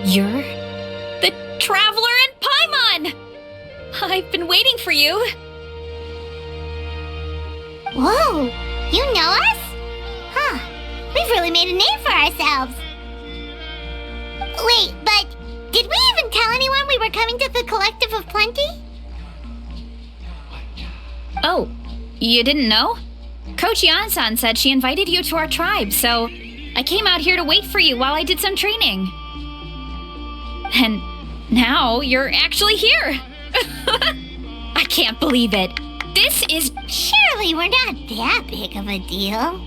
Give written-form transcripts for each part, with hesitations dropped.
You're the Traveler in Paimon! I've been waiting for you. Whoa, you know us? Huh, we've really made a name for ourselves. Wait, but did we even tell anyone we were coming to the Collective of Plenty? Oh, you didn't know? Coach Yan-san said she invited you to our tribe, so I came out here to wait for you while I did some training. And now you're actually here. I can't believe it. This is... Surely we're not that big of a deal.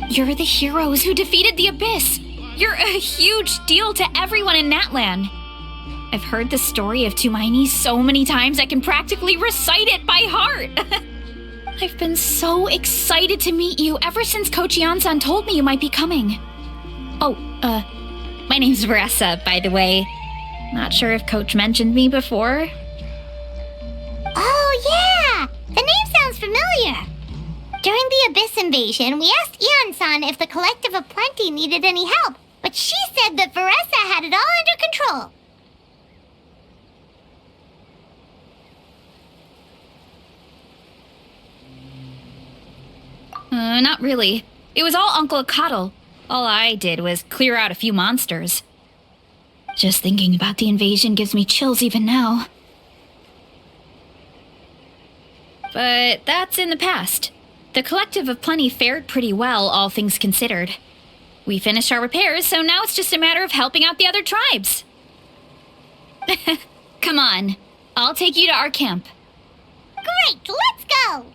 You're the heroes who defeated the Abyss. You're a huge deal to everyone in Natlan. I've heard the story of Tumaini so many times I can practically recite it by heart. I've been so excited to meet you ever since Coach Yan-san told me you might be coming. Oh, my name's Varesa, by the way. Not sure if Coach mentioned me before. Oh, yeah! The name sounds familiar. During the Abyss invasion, we asked Ian-san if the Collective of Plenty needed any help, but she said that Varesa had it all under control. Not really. It was all Uncle Akatl. All I did was clear out a few monsters. Just thinking about the invasion gives me chills even now. But that's in the past. The Collective of Plenty fared pretty well, all things considered. We finished our repairs, so now it's just a matter of helping out the other tribes. Come on, I'll take you to our camp. Great, let's go!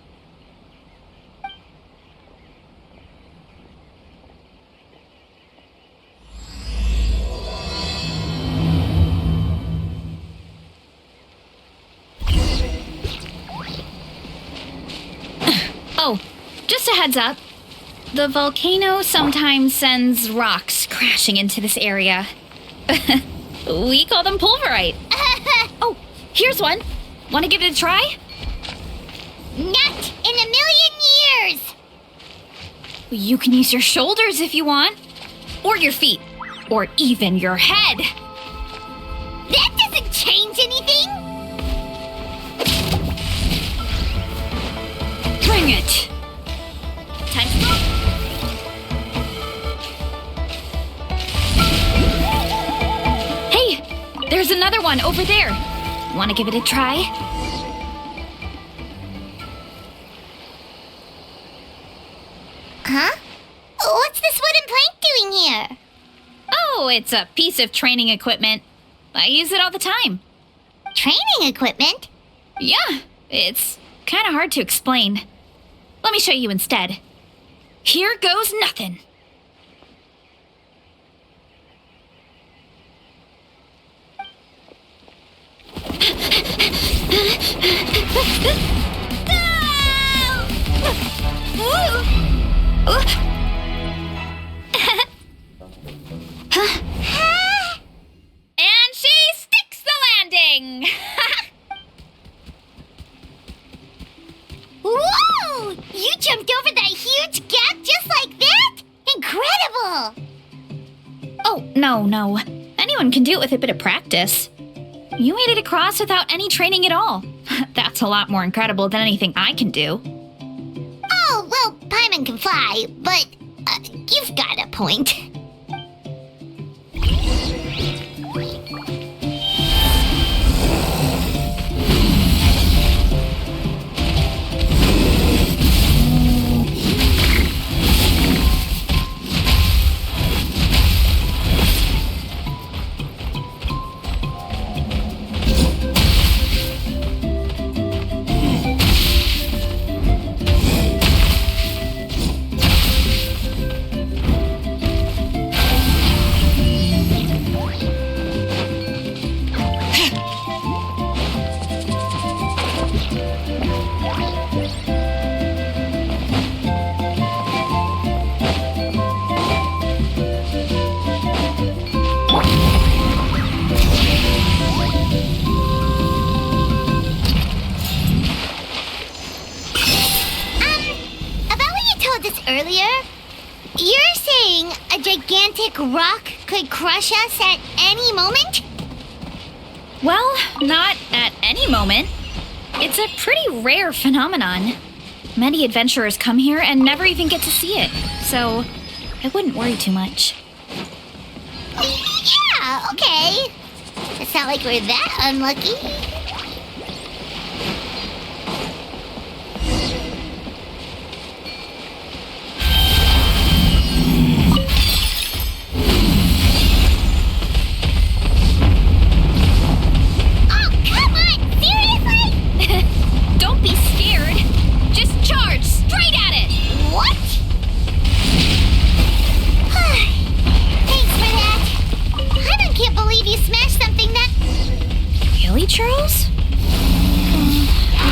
Oh, just a heads up. The volcano sometimes sends rocks crashing into this area. We call them pulverite. Oh, here's one. Want to give it a try? Not in a million years! You can use your shoulders if you want. Or your feet. Or even your head. That doesn't change anything! Bring it! Time to go! Hey! There's another one over there. Want to give it a try? Huh? What's this wooden plank doing here? Oh, it's a piece of training equipment. I use it all the time. Training equipment? Yeah, it's kind of hard to explain. Let me show you instead. Here goes nothing. And she sticks the landing! Whoa! You jumped over that huge gap just like that? Incredible! Oh, no. Anyone can do it with a bit of practice. You made it across without any training at all. That's a lot more incredible than anything I can do. Oh, well, Paimon can fly, but you've got a point. Earlier, you're saying a gigantic rock could crush us at any moment? Well, not at any moment. It's a pretty rare phenomenon. Many adventurers come here and never even get to see it, so I wouldn't worry too much. Yeah, okay. It's not like we're that unlucky.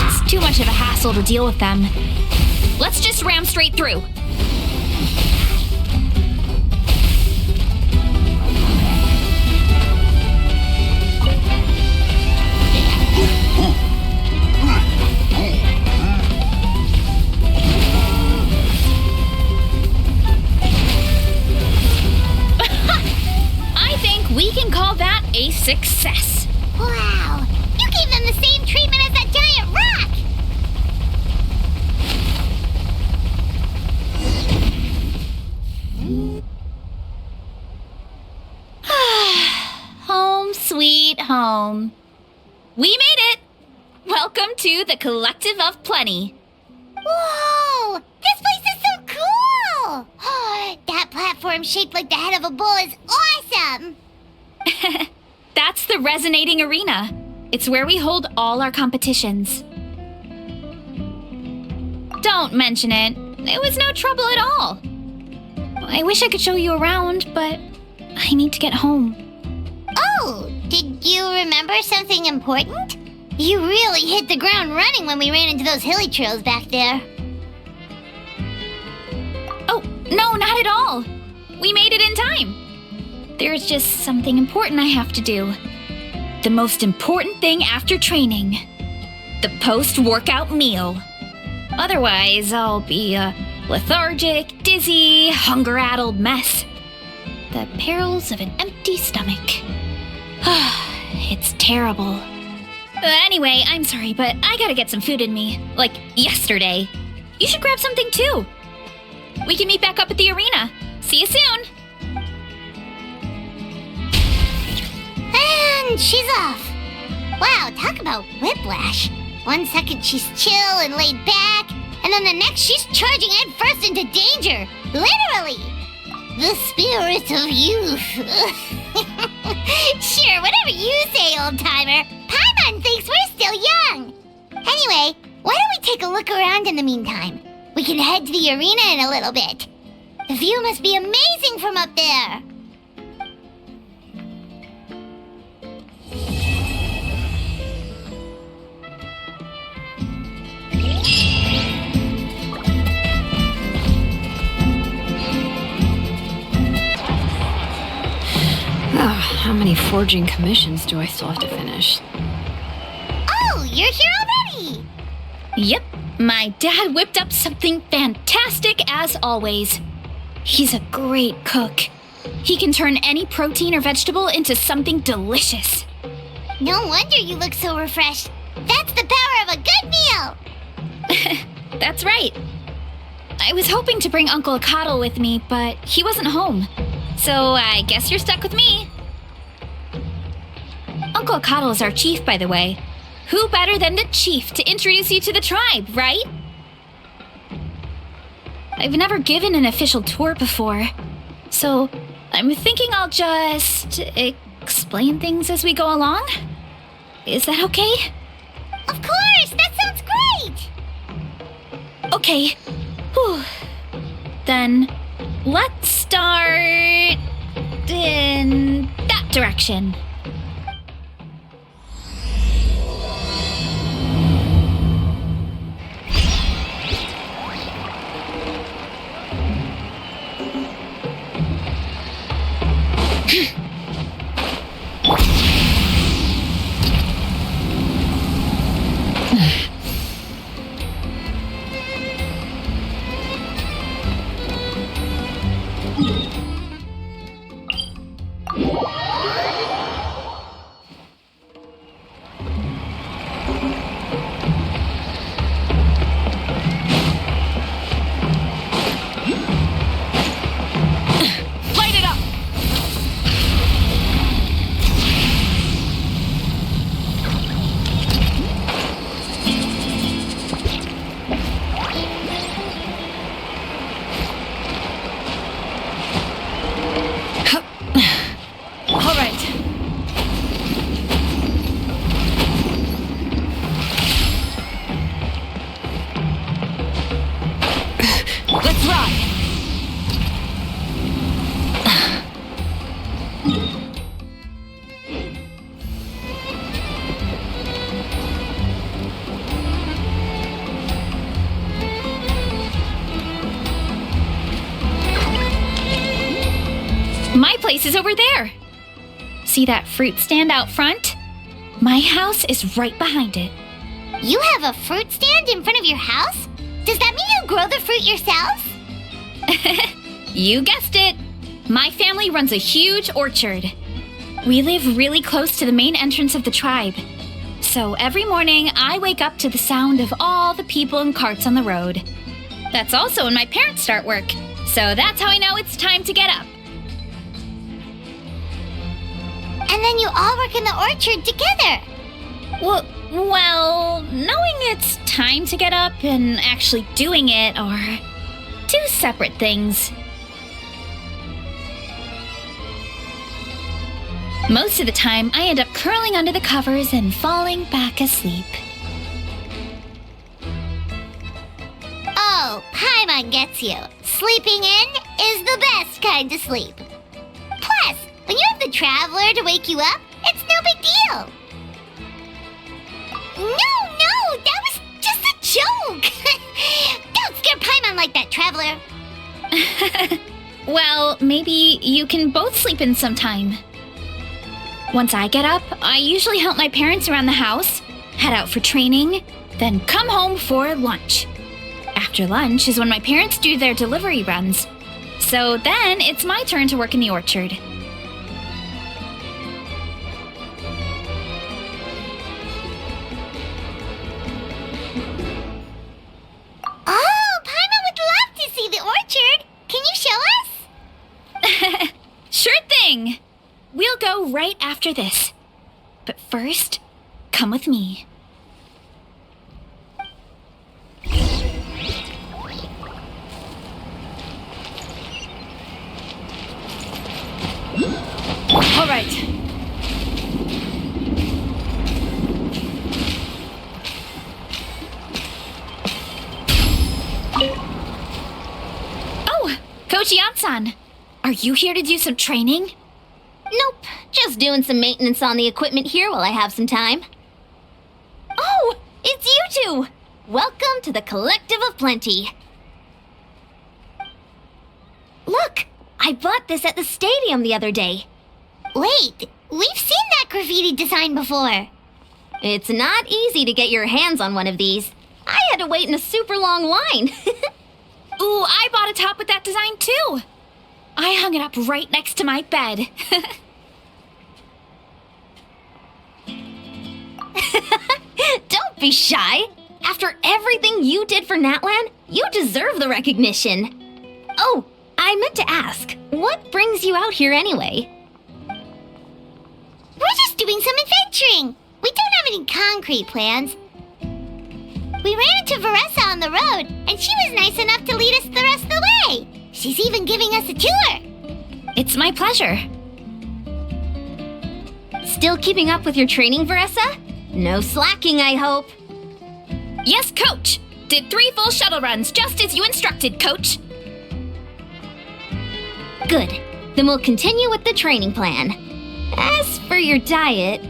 It's too much of a hassle to deal with them. Let's just ram straight through. I think we can call that a success. Wow! You gave them the same treatment as that giant rock! Home sweet home. We made it! Welcome to the Collective of Plenty. Whoa! This place is so cool! That platform shaped like the head of a bull is awesome! That's the Resonating Arena. It's where we hold all our competitions. Don't mention it. It was no trouble at all. I wish I could show you around, but I need to get home. Oh, did you remember something important? You really hit the ground running when we ran into those hilly trails back there. Oh, no, not at all. We made it in time. There's just something important I have to do. The most important thing after training. The post-workout meal. Otherwise, I'll be a lethargic, dizzy, hunger-addled mess. The perils of an empty stomach. It's terrible. Anyway, I'm sorry, but I gotta get some food in me. Like yesterday. You should grab something too. We can meet back up at the arena. See you soon. And she's off. Wow, talk about whiplash. 1 second she's chill and laid back, and then the next she's charging headfirst into danger. Literally. The spirit of youth. Sure, whatever you say, old-timer. Paimon thinks we're still young. Anyway, why don't we take a look around in the meantime? We can head to the arena in a little bit. The view must be amazing from up there. How many forging commissions do I still have to finish? Oh, you're here already! Yep, my dad whipped up something fantastic as always. He's a great cook. He can turn any protein or vegetable into something delicious. No wonder you look so refreshed. That's the power of a good meal! That's right. I was hoping to bring Uncle Akatl with me, but he wasn't home. So I guess you're stuck with me. Uncle Akatl is our chief, by the way. Who better than the chief to introduce you to the tribe, right? I've never given an official tour before, so I'm thinking I'll just explain things as we go along. Is that okay? Of course! That sounds great! Okay. Whew. Then let's start in that direction. Let's rock! My place is over there. See that fruit stand out front? My house is right behind it. You have a fruit stand in front of your house? Does that mean you grow the fruit yourselves? You guessed it. My family runs a huge orchard. We live really close to the main entrance of the tribe. So every morning, I wake up to the sound of all the people and carts on the road. That's also when my parents start work. So that's how I know it's time to get up. And then you all work in the orchard together. Well, knowing it's time to get up and actually doing it are two separate things. Most of the time, I end up curling under the covers and falling back asleep. Oh, Paimon gets you. Sleeping in is the best kind of sleep. Plus, when you have the Traveler to wake you up, it's no big deal. No, that was just a joke. Don't scare Paimon like that, Traveler. Well, maybe you can both sleep in sometime. Once I get up, I usually help my parents around the house, head out for training, then come home for lunch. After lunch is when my parents do their delivery runs. So then it's my turn to work in the orchard. Oh, Paimon would love to see the orchard. Can you show us? Sure thing! We'll go right after this. But first, come with me. All right. Oh, Coach Yan-san, are you here to do some training? Nope, just doing some maintenance on the equipment here while I have some time. Oh, it's you two! Welcome to the Collective of Plenty. Look, I bought this at the stadium the other day. Wait, we've seen that graffiti design before. It's not easy to get your hands on one of these. I had to wait in a super long line. Ooh, I bought a top with that design too. I hung it up right next to my bed. Don't be shy. After everything you did for Natlan, you deserve the recognition. Oh, I meant to ask, what brings you out here anyway? We're just doing some adventuring. We don't have any concrete plans. We ran into Varesa on the road, and she was nice enough to lead us the rest of the way. She's even giving us a tour. It's my pleasure. Still keeping up with your training, Varesa? No slacking, I hope. Yes, Coach. Did 3 full shuttle runs just as you instructed, Coach. Good. Then we'll continue with the training plan. As for your diet,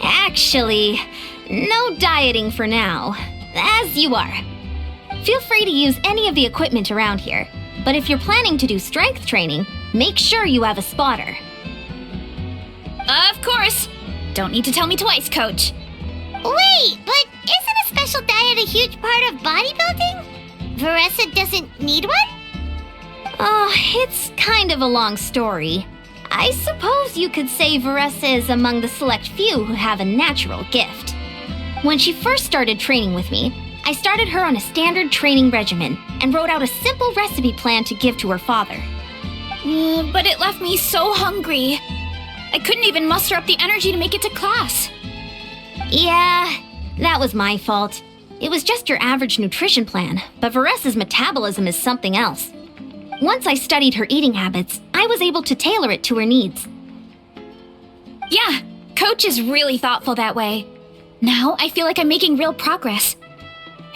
actually, no dieting for now. As you are. Feel free to use any of the equipment around here, but if you're planning to do strength training, make sure you have a spotter. Of course. Don't need to tell me twice, Coach. Wait, but isn't a special diet a huge part of bodybuilding? Varesa doesn't need one? Oh, it's kind of a long story. I suppose you could say Varesa is among the select few who have a natural gift. When she first started training with me, I started her on a standard training regimen and wrote out a simple recipe plan to give to her father. But it left me so hungry. I couldn't even muster up the energy to make it to class. Yeah, that was my fault. It was just your average nutrition plan, but Varesa's metabolism is something else. Once I studied her eating habits, I was able to tailor it to her needs. Yeah, Coach is really thoughtful that way. Now I feel like I'm making real progress.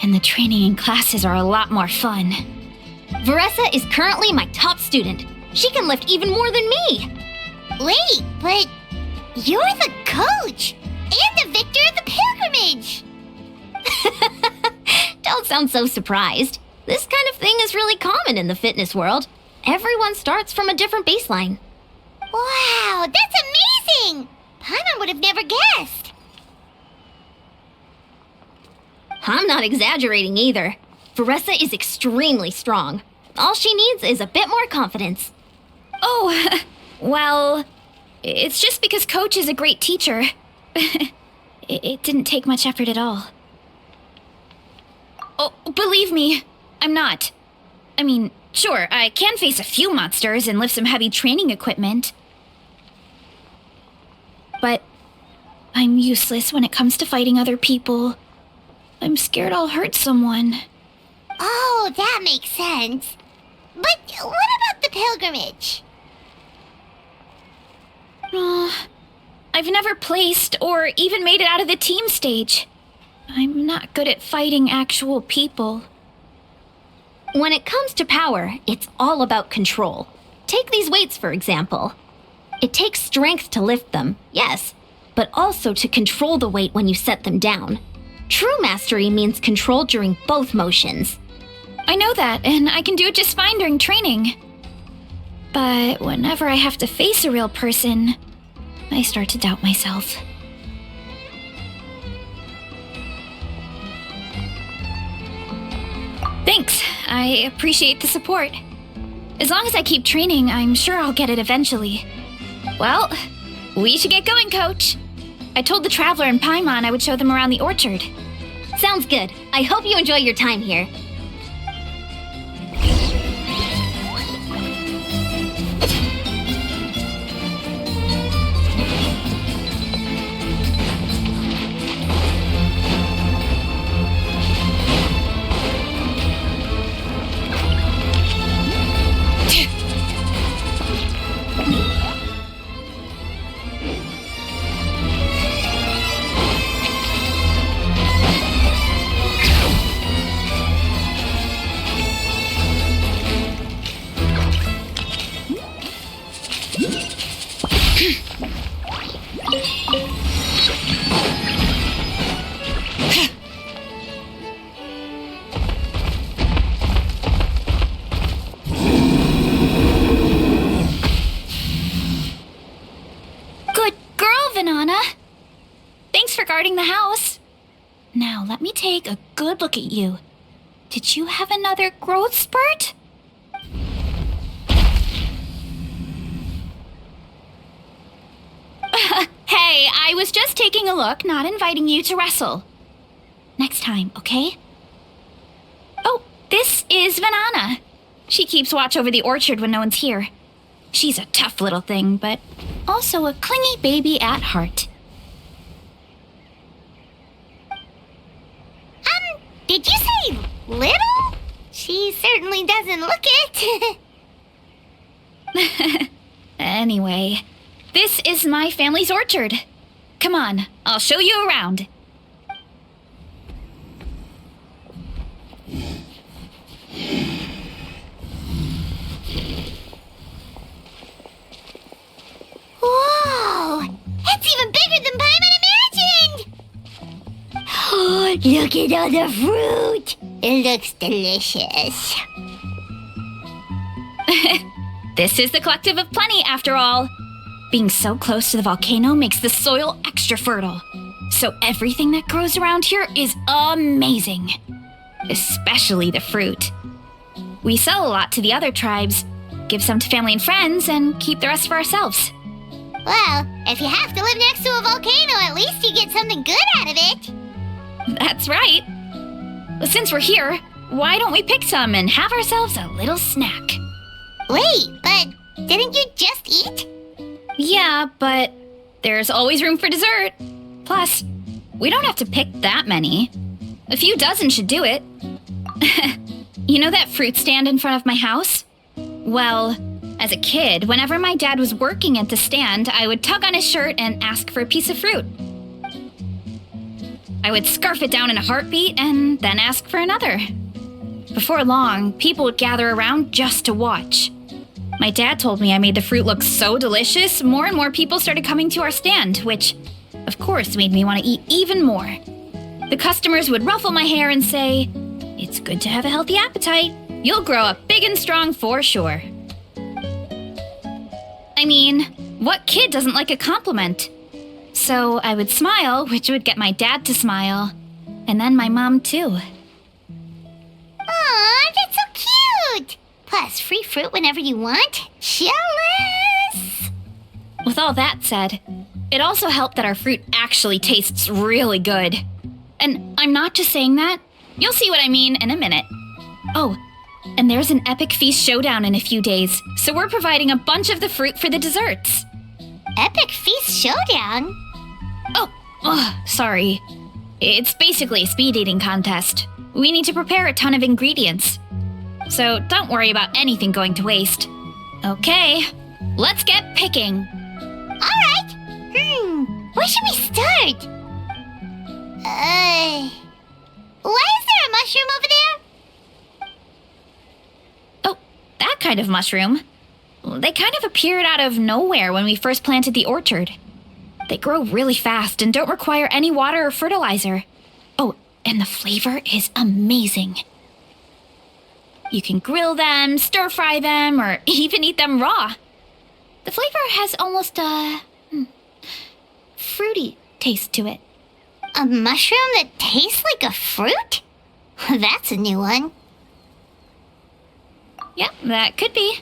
And the training and classes are a lot more fun. Varesa is currently my top student. She can lift even more than me. Wait, but you're the coach and the victor of the pilgrimage. Don't sound so surprised. This kind of thing is really common in the fitness world. Everyone starts from a different baseline. Wow, that's amazing! Paimon would have never guessed. I'm not exaggerating either. Varesa is extremely strong. All she needs is a bit more confidence. Oh, well, it's just because Coach is a great teacher. It didn't take much effort at all. Oh, believe me, I'm not. I mean, sure, I can face a few monsters and lift some heavy training equipment. But I'm useless when it comes to fighting other people. I'm scared I'll hurt someone. Oh, that makes sense. But what about the pilgrimage? I've never placed or even made it out of the team stage. I'm not good at fighting actual people. When it comes to power, it's all about control. Take these weights, for example. It takes strength to lift them, yes, but also to control the weight when you set them down. True mastery means control during both motions. I know that, and I can do it just fine during training. But whenever I have to face a real person, I start to doubt myself. Thanks. I appreciate the support. As long as I keep training, I'm sure I'll get it eventually. Well, we should get going, Coach. I told the Traveler and Paimon I would show them around the orchard. Sounds good. I hope you enjoy your time here. Guarding the house. Now, let me take a good look at you. Did you have another growth spurt? Hey, I was just taking a look, not inviting you to wrestle. Next time, okay? Oh, this is Vanana. She keeps watch over the orchard when no one's here. She's a tough little thing, but also a clingy baby at heart. Did you say little? She certainly doesn't look it. Anyway, this is my family's orchard. Come on, I'll show you around. Whoa! It's even bigger than Paimon imagined! Oh, look at all the fruit! It looks delicious. This is the Collective of Plenty, after all. Being so close to the volcano makes the soil extra fertile. So everything that grows around here is amazing. Especially the fruit. We sell a lot to the other tribes, give some to family and friends, and keep the rest for ourselves. Well, if you have to live next to a volcano, at least you get something good out of it. That's right. Since we're here, why don't we pick some and have ourselves a little snack? Wait, but didn't you just eat? Yeah, but there's always room for dessert. Plus, we don't have to pick that many. A few dozen should do it. You know that fruit stand in front of my house? Well, as a kid, whenever my dad was working at the stand, I would tug on his shirt and ask for a piece of fruit. I would scarf it down in a heartbeat and then ask for another. Before long, people would gather around just to watch. My dad told me I made the fruit look so delicious, more and more people started coming to our stand, which, of course, made me want to eat even more. The customers would ruffle my hair and say, "It's good to have a healthy appetite. You'll grow up big and strong for sure." I mean, what kid doesn't like a compliment? So I would smile, which would get my dad to smile, and then my mom too. Aw, that's so cute! Plus, free fruit whenever you want. Jealous! With all that said, it also helped that our fruit actually tastes really good. And I'm not just saying that. You'll see what I mean in a minute. Oh, and there's an epic feast showdown in a few days, so we're providing a bunch of the fruit for the desserts. Epic Feast Showdown? Oh, sorry. It's basically a speed eating contest. We need to prepare a ton of ingredients. So don't worry about anything going to waste. Okay, let's get picking. Alright! Where should we start? Why is there a mushroom over there? Oh, that kind of mushroom. They kind of appeared out of nowhere when we first planted the orchard. They grow really fast and don't require any water or fertilizer. Oh, and the flavor is amazing. You can grill them, stir-fry them, or even eat them raw. The flavor has almost a fruity taste to it. A mushroom that tastes like a fruit? That's a new one. Yeah, that could be.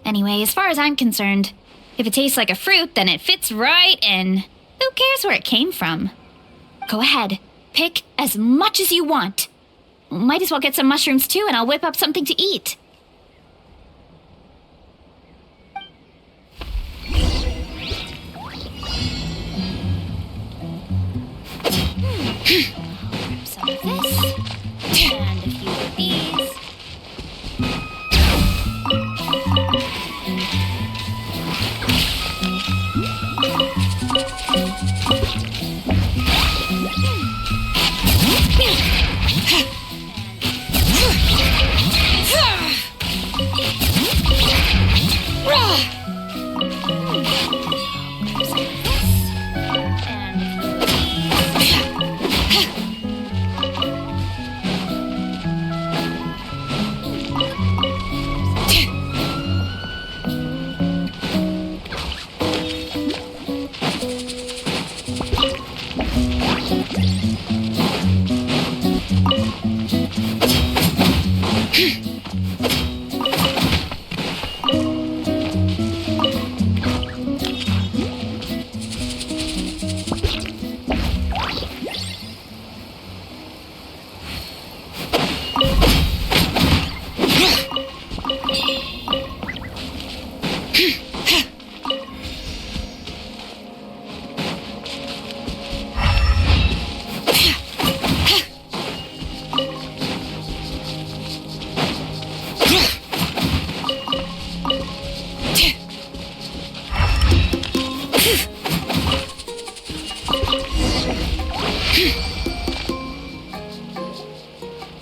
Anyway, as far as I'm concerned, if it tastes like a fruit, then it fits right in. Who cares where it came from? Go ahead, pick as much as you want. Might as well get some mushrooms too, and I'll whip up something to eat. Some of this, and a few of these.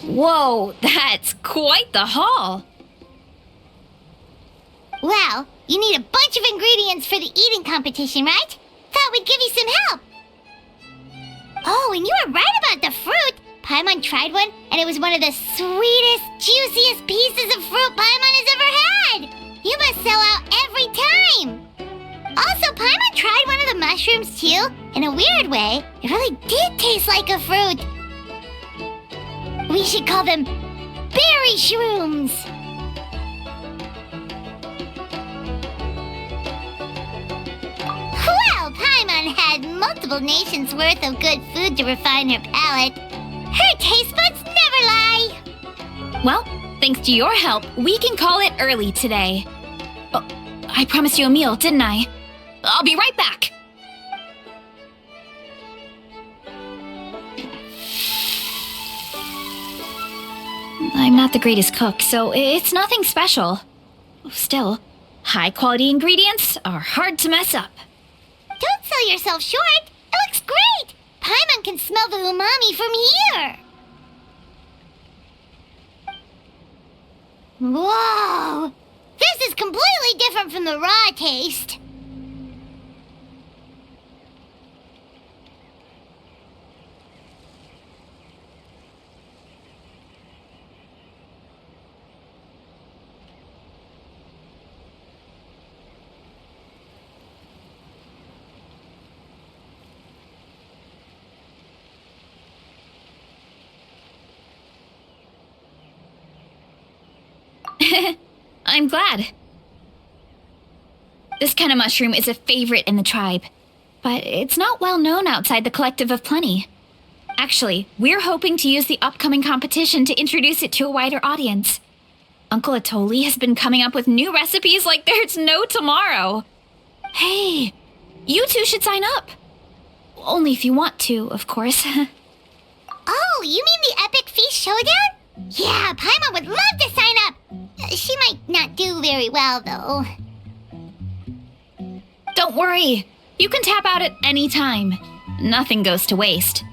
Whoa, that's quite the haul. Well, you need a bunch of ingredients for the eating competition, right? Thought we'd give you some help. Oh, and you were right about the fruit. Paimon tried one, and it was one of the sweetest, juiciest pieces of fruit Paimon has ever had. You must sell out every time. Also, Paimon tried one of the mushrooms too. In a weird way, it really did taste like a fruit. We should call them berry shrooms. Well, Paimon had multiple nations worth of good food to refine her palate. Her taste buds never lie. Well, thanks to your help, we can call it early today. Oh, I promised you a meal, didn't I? I'll be right back. I'm not the greatest cook, so it's nothing special. Still, high-quality ingredients are hard to mess up. Don't sell yourself short. It looks great. Paimon can smell the umami from here. Whoa! This is completely different from the raw taste. I'm glad. This kind of mushroom is a favorite in the tribe, but it's not well known outside the Collective of Plenty. Actually, we're hoping to use the upcoming competition to introduce it to a wider audience. Uncle Atoli has been coming up with new recipes like there's no tomorrow. Hey, you two should sign up. Only if you want to, of course. Oh, you mean the Epic Feast Showdown? Yeah, Paimon would love to sign up. She might not do very well, though. Don't worry. You can tap out at any time. Nothing goes to waste.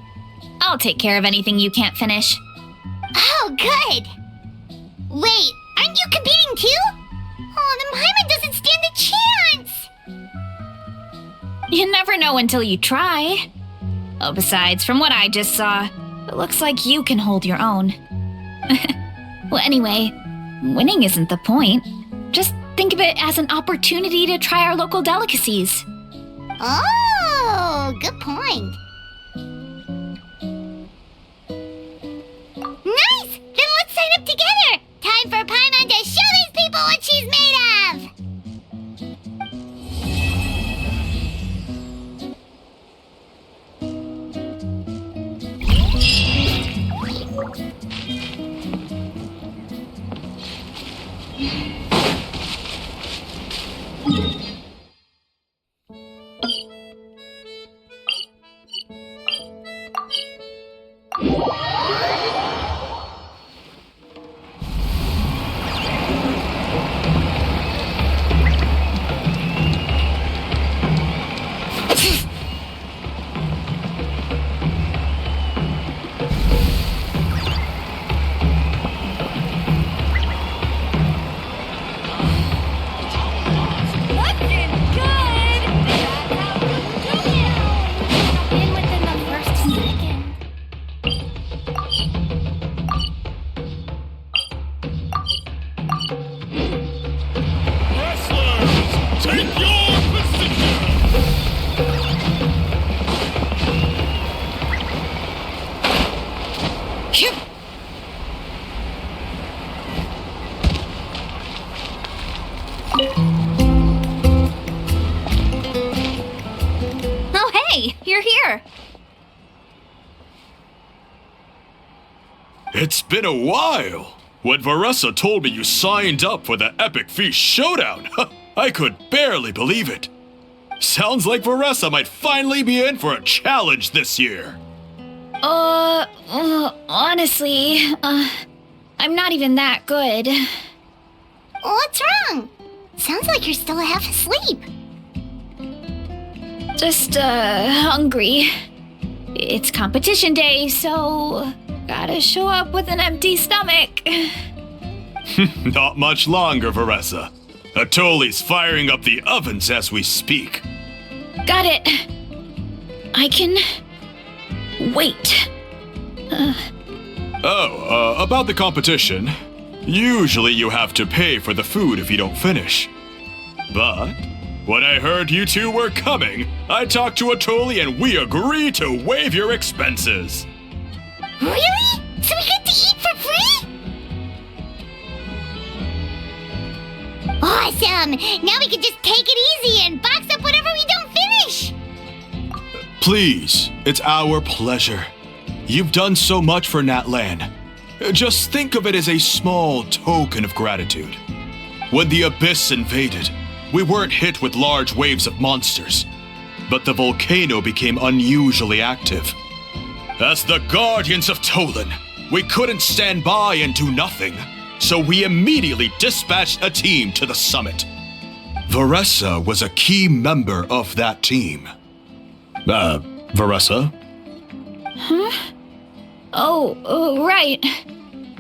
I'll take care of anything you can't finish. Oh, good. Wait, aren't you competing too? Oh, then Paimon doesn't stand a chance. You never know until you try. Oh, besides, from what I just saw, it looks like you can hold your own. Well, anyway, winning isn't the point. Just think of it as an opportunity to try our local delicacies. Oh, good point. Nice! Then let's sign up together! Time for Paimon to show these people what she's made of! Oh, hey, you're here. It's been a while. When Varesa told me you signed up for the Epic Feast Showdown, I could barely believe it. Sounds like Varesa might finally be in for a challenge this year. Honestly, I'm not even that good. What's wrong? Sounds like you're still half asleep. Just, hungry. It's competition day, so gotta show up with an empty stomach. Not much longer, Varesa. Atoli's firing up the ovens as we speak. Got it. I can wait. About the competition. Usually you have to pay for the food if you don't finish. But when I heard you two were coming, I talked to Atoli and we agreed to waive your expenses. Really? So we get to eat for free? Awesome! Now we can just take it easy and box up whatever we don't finish! Please, it's our pleasure. You've done so much for Natlan. Just think of it as a small token of gratitude. When the Abyss invaded, we weren't hit with large waves of monsters, but the volcano became unusually active. As the Guardians of Tolan, we couldn't stand by and do nothing, so we immediately dispatched a team to the summit. Varesa was a key member of that team. Varesa? Oh, right.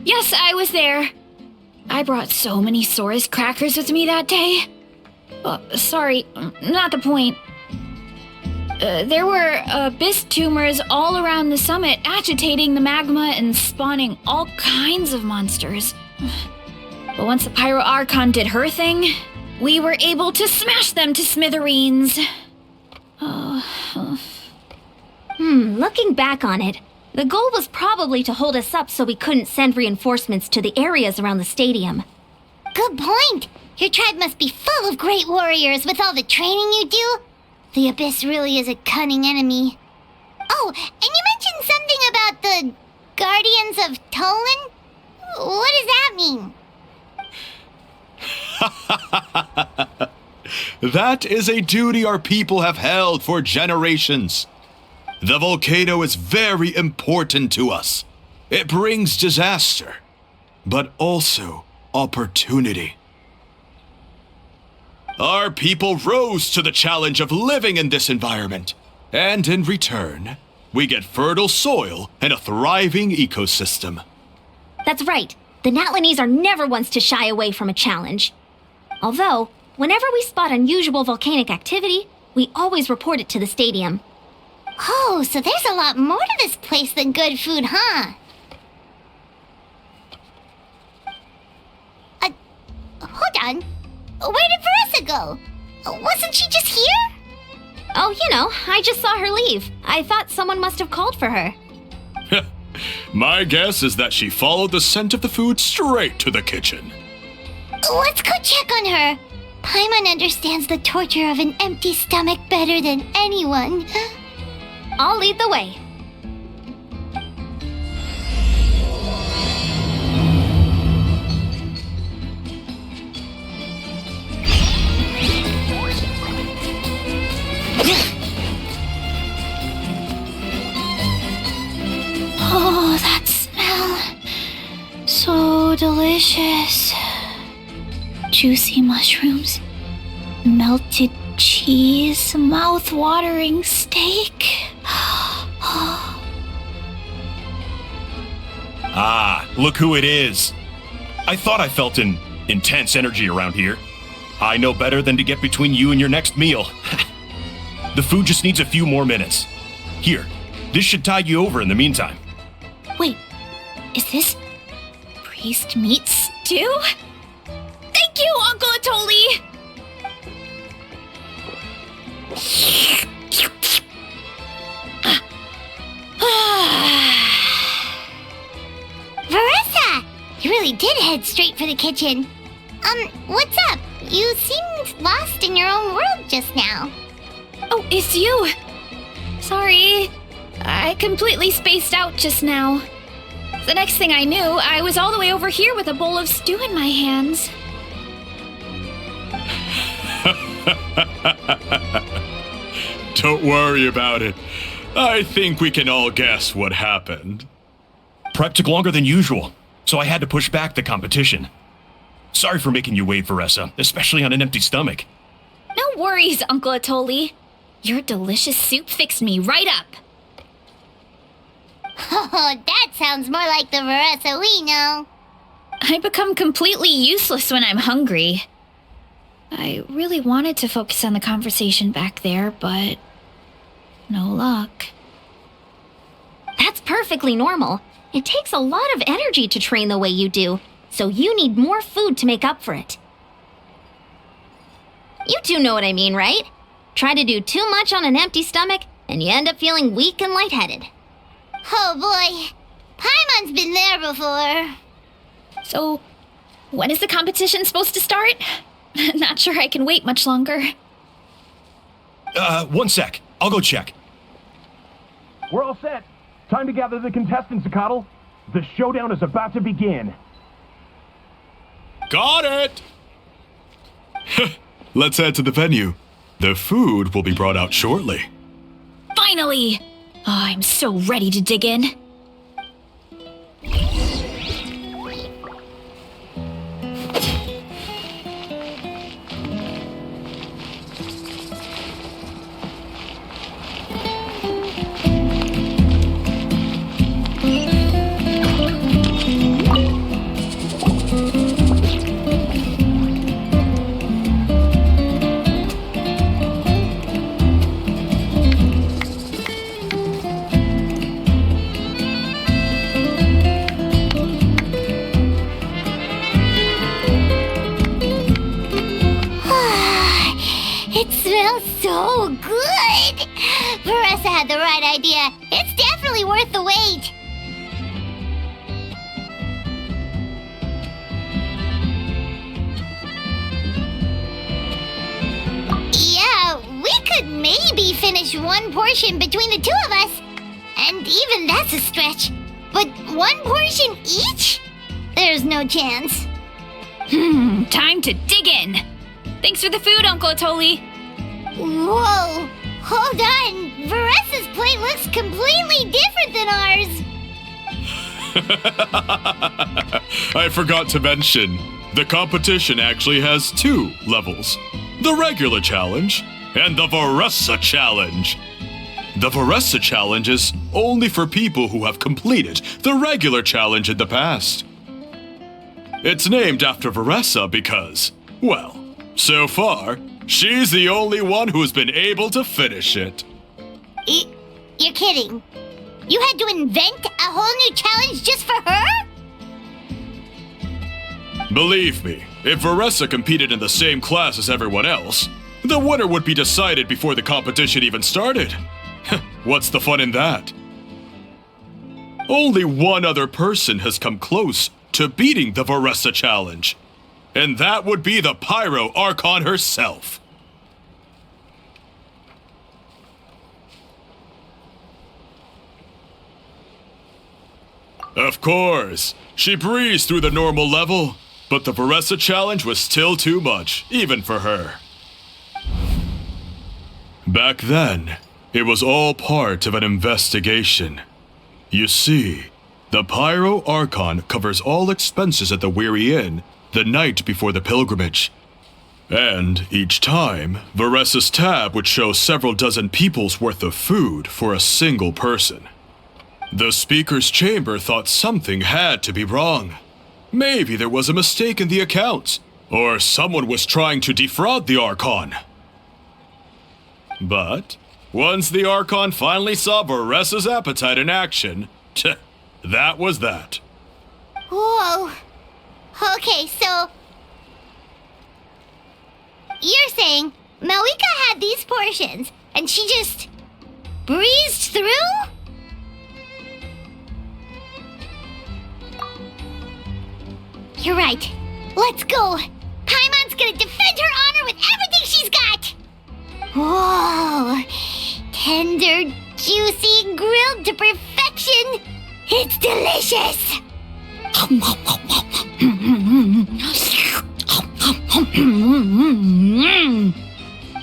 Yes, I was there. I brought so many Sora's crackers with me that day. Sorry, not the point. There were abyss tumors all around the summit, agitating the magma and spawning all kinds of monsters. But once the Pyro Archon did her thing, we were able to smash them to smithereens. Looking back on it, the goal was probably to hold us up so we couldn't send reinforcements to the areas around the stadium. Good point. Your tribe must be full of great warriors with all the training you do. The Abyss really is a cunning enemy. Oh, and you mentioned something about the Guardians of Tolan? What does that mean? That is a duty our people have held for generations. The volcano is very important to us. It brings disaster, but also opportunity. Our people rose to the challenge of living in this environment, and in return, we get fertile soil and a thriving ecosystem. That's right. The Natlanese are never ones to shy away from a challenge. Although, whenever we spot unusual volcanic activity, we always report it to the stadium. Oh, so there's a lot more to this place than good food, huh? Hold on. Where did Varesa go? Wasn't she just here? Oh, I just saw her leave. I thought someone must have called for her. My guess is that she followed the scent of the food straight to the kitchen. Let's go check on her. Paimon understands the torture of an empty stomach better than anyone. I'll lead the way. Oh, that smell. So delicious. Juicy mushrooms, melted cheese, mouth-watering steak. Ah, look who it is. I thought I felt an intense energy around here. I know better than to get between you and your next meal. The food just needs a few more minutes. Here, this should tide you over in the meantime. Wait, is this priest meat stew? Thank you, Uncle Atoli! Varesa! You really did head straight for the kitchen. What's up? You seemed lost in your own world just now. Oh, it's you! Sorry, I completely spaced out just now. The next thing I knew, I was all the way over here with a bowl of stew in my hands. Don't worry about it. I think we can all guess what happened. Prep took longer than usual, so I had to push back the competition. Sorry for making you wait, Varesa, especially on an empty stomach. No worries, Uncle Atoli. Your delicious soup fixed me right up. Oh, that sounds more like the Varesa we know. I become completely useless when I'm hungry. I really wanted to focus on the conversation back there, but no luck. That's perfectly normal. It takes a lot of energy to train the way you do, so you need more food to make up for it. You two know what I mean, right? Try to do too much on an empty stomach, and you end up feeling weak and lightheaded. Oh boy, Paimon's been there before. So, when is the competition supposed to start? Not sure I can wait much longer. 1 sec. I'll go check. We're all set. Time to gather the contestants, Zacatl. The showdown is about to begin. Got it! Let's head to the venue. The food will be brought out shortly. Finally! Oh, I'm so ready to dig in. so good! Varesa had the right idea. It's definitely worth the wait. Yeah, we could maybe finish one portion between the two of us. And even that's a stretch. But one portion each? There's no chance. Time to dig in. Thanks for the food, Uncle Atoli. Whoa! Hold on! Varesa's plate looks completely different than ours! I forgot to mention, the competition actually has 2 levels. The regular challenge and the Varesa challenge. The Varesa challenge is only for people who have completed the regular challenge in the past. It's named after Varesa because, well, so far, she's the only one who's been able to finish it. You're kidding. You had to invent a whole new challenge just for her? Believe me, if Varesa competed in the same class as everyone else, the winner would be decided before the competition even started. What's the fun in that? Only one other person has come close to beating the Varesa challenge, and that would be the Pyro Archon herself. Of course, she breezed through the normal level, but the Varesa challenge was still too much, even for her. Back then, it was all part of an investigation. You see, the Pyro Archon covers all expenses at the Weary Inn the night before the pilgrimage. And each time, Varesa's tab would show several dozen people's worth of food for a single person. The speaker's chamber thought something had to be wrong. Maybe there was a mistake in the accounts, or someone was trying to defraud the Archon. But once the Archon finally saw Varesa's appetite in action, that was that. Whoa. Okay, so... You're saying Malika had these portions, and she just... breezed through? You're right. Let's go. Paimon's gonna defend her honor with everything she's got! Whoa! Tender, juicy, grilled to perfection! It's delicious!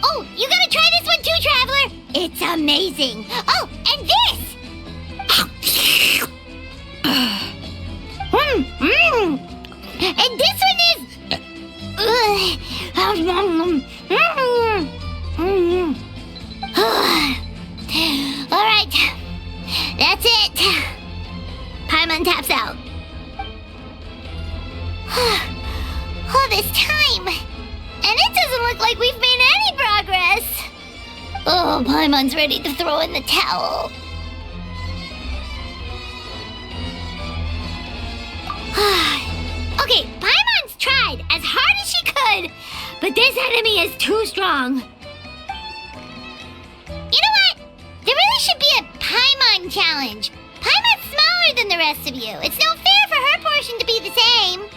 Oh, you gotta try this one too, Traveler! It's amazing! Oh, and this! And this one is... Alright, that's it. Paimon taps out. All this time, and it doesn't look like we've made any progress. Oh, Paimon's ready to throw in the towel. Okay, Paimon's tried as hard as she could, but this enemy is too strong. You know what? There really should be a Paimon challenge. Paimon's smaller than the rest of you. It's no fair for her portion to be the same.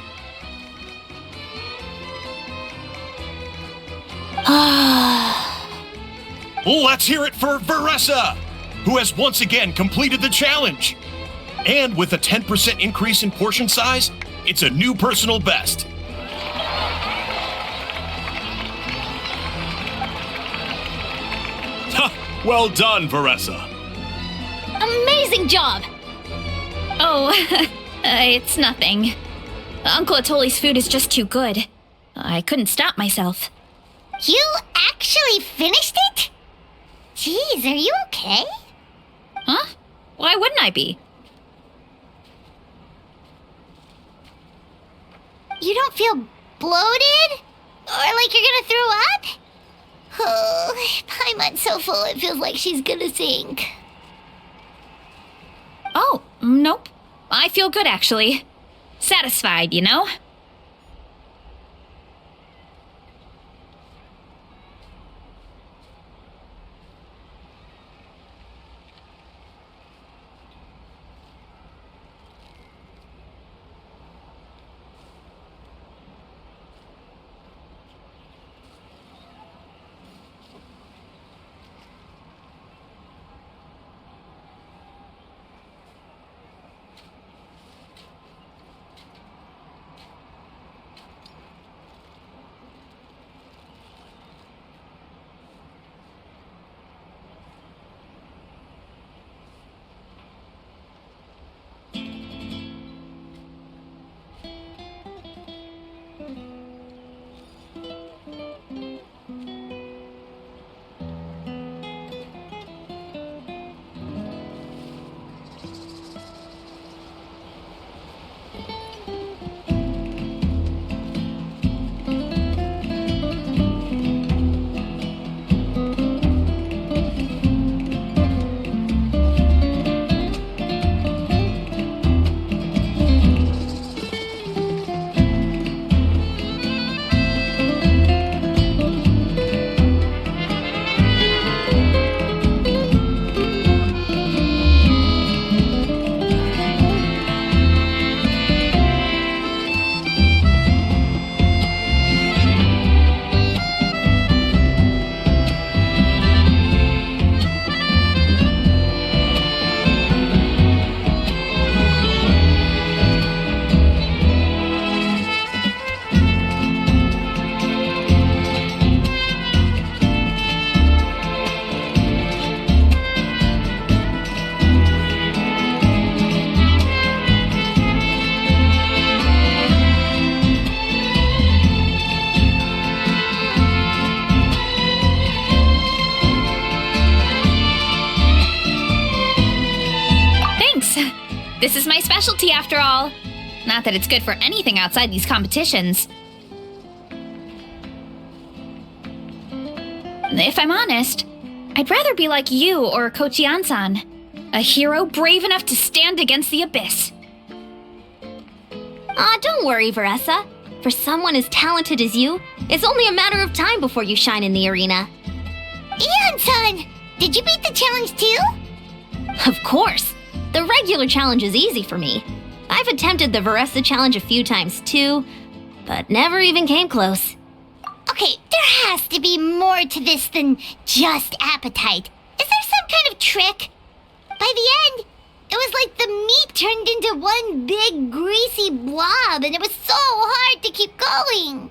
Let's hear it for Varesa, who has once again completed the challenge. And with a 10% increase in portion size, it's a new personal best. Well done, Varesa. Amazing job! Oh, it's nothing. Uncle Atoli's food is just too good. I couldn't stop myself. You actually finished it? Jeez, are you okay? Huh? Why wouldn't I be? You don't feel bloated? Or like you're gonna throw up? Oh, Paimon's so full it feels like she's gonna sink. Oh, nope. I feel good, actually. Satisfied, you know? This is my specialty after all. Not that it's good for anything outside these competitions. If I'm honest, I'd rather be like you or Kochi-an-san, a hero brave enough to stand against the abyss. Aw, don't worry, Varesa. For someone as talented as you, it's only a matter of time before you shine in the arena. Ian-san, did you beat the challenge too? Of course! The regular challenge is easy for me. I've attempted the Varesa challenge a few times too, but never even came close. Okay, there has to be more to this than just appetite. Is there some kind of trick? By the end, it was like the meat turned into one big greasy blob and it was so hard to keep going.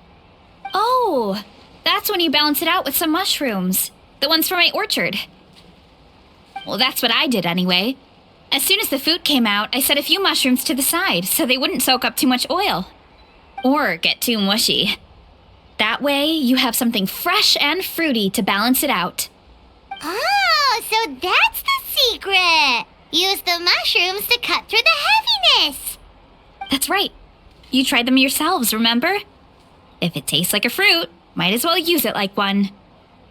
Oh, that's when you balance it out with some mushrooms. The ones from my orchard. Well, that's what I did anyway. As soon as the food came out, I set a few mushrooms to the side so they wouldn't soak up too much oil. Or get too mushy. That way, you have something fresh and fruity to balance it out. Oh, so that's the secret. Use the mushrooms to cut through the heaviness. That's right. You tried them yourselves, remember? If it tastes like a fruit, might as well use it like one.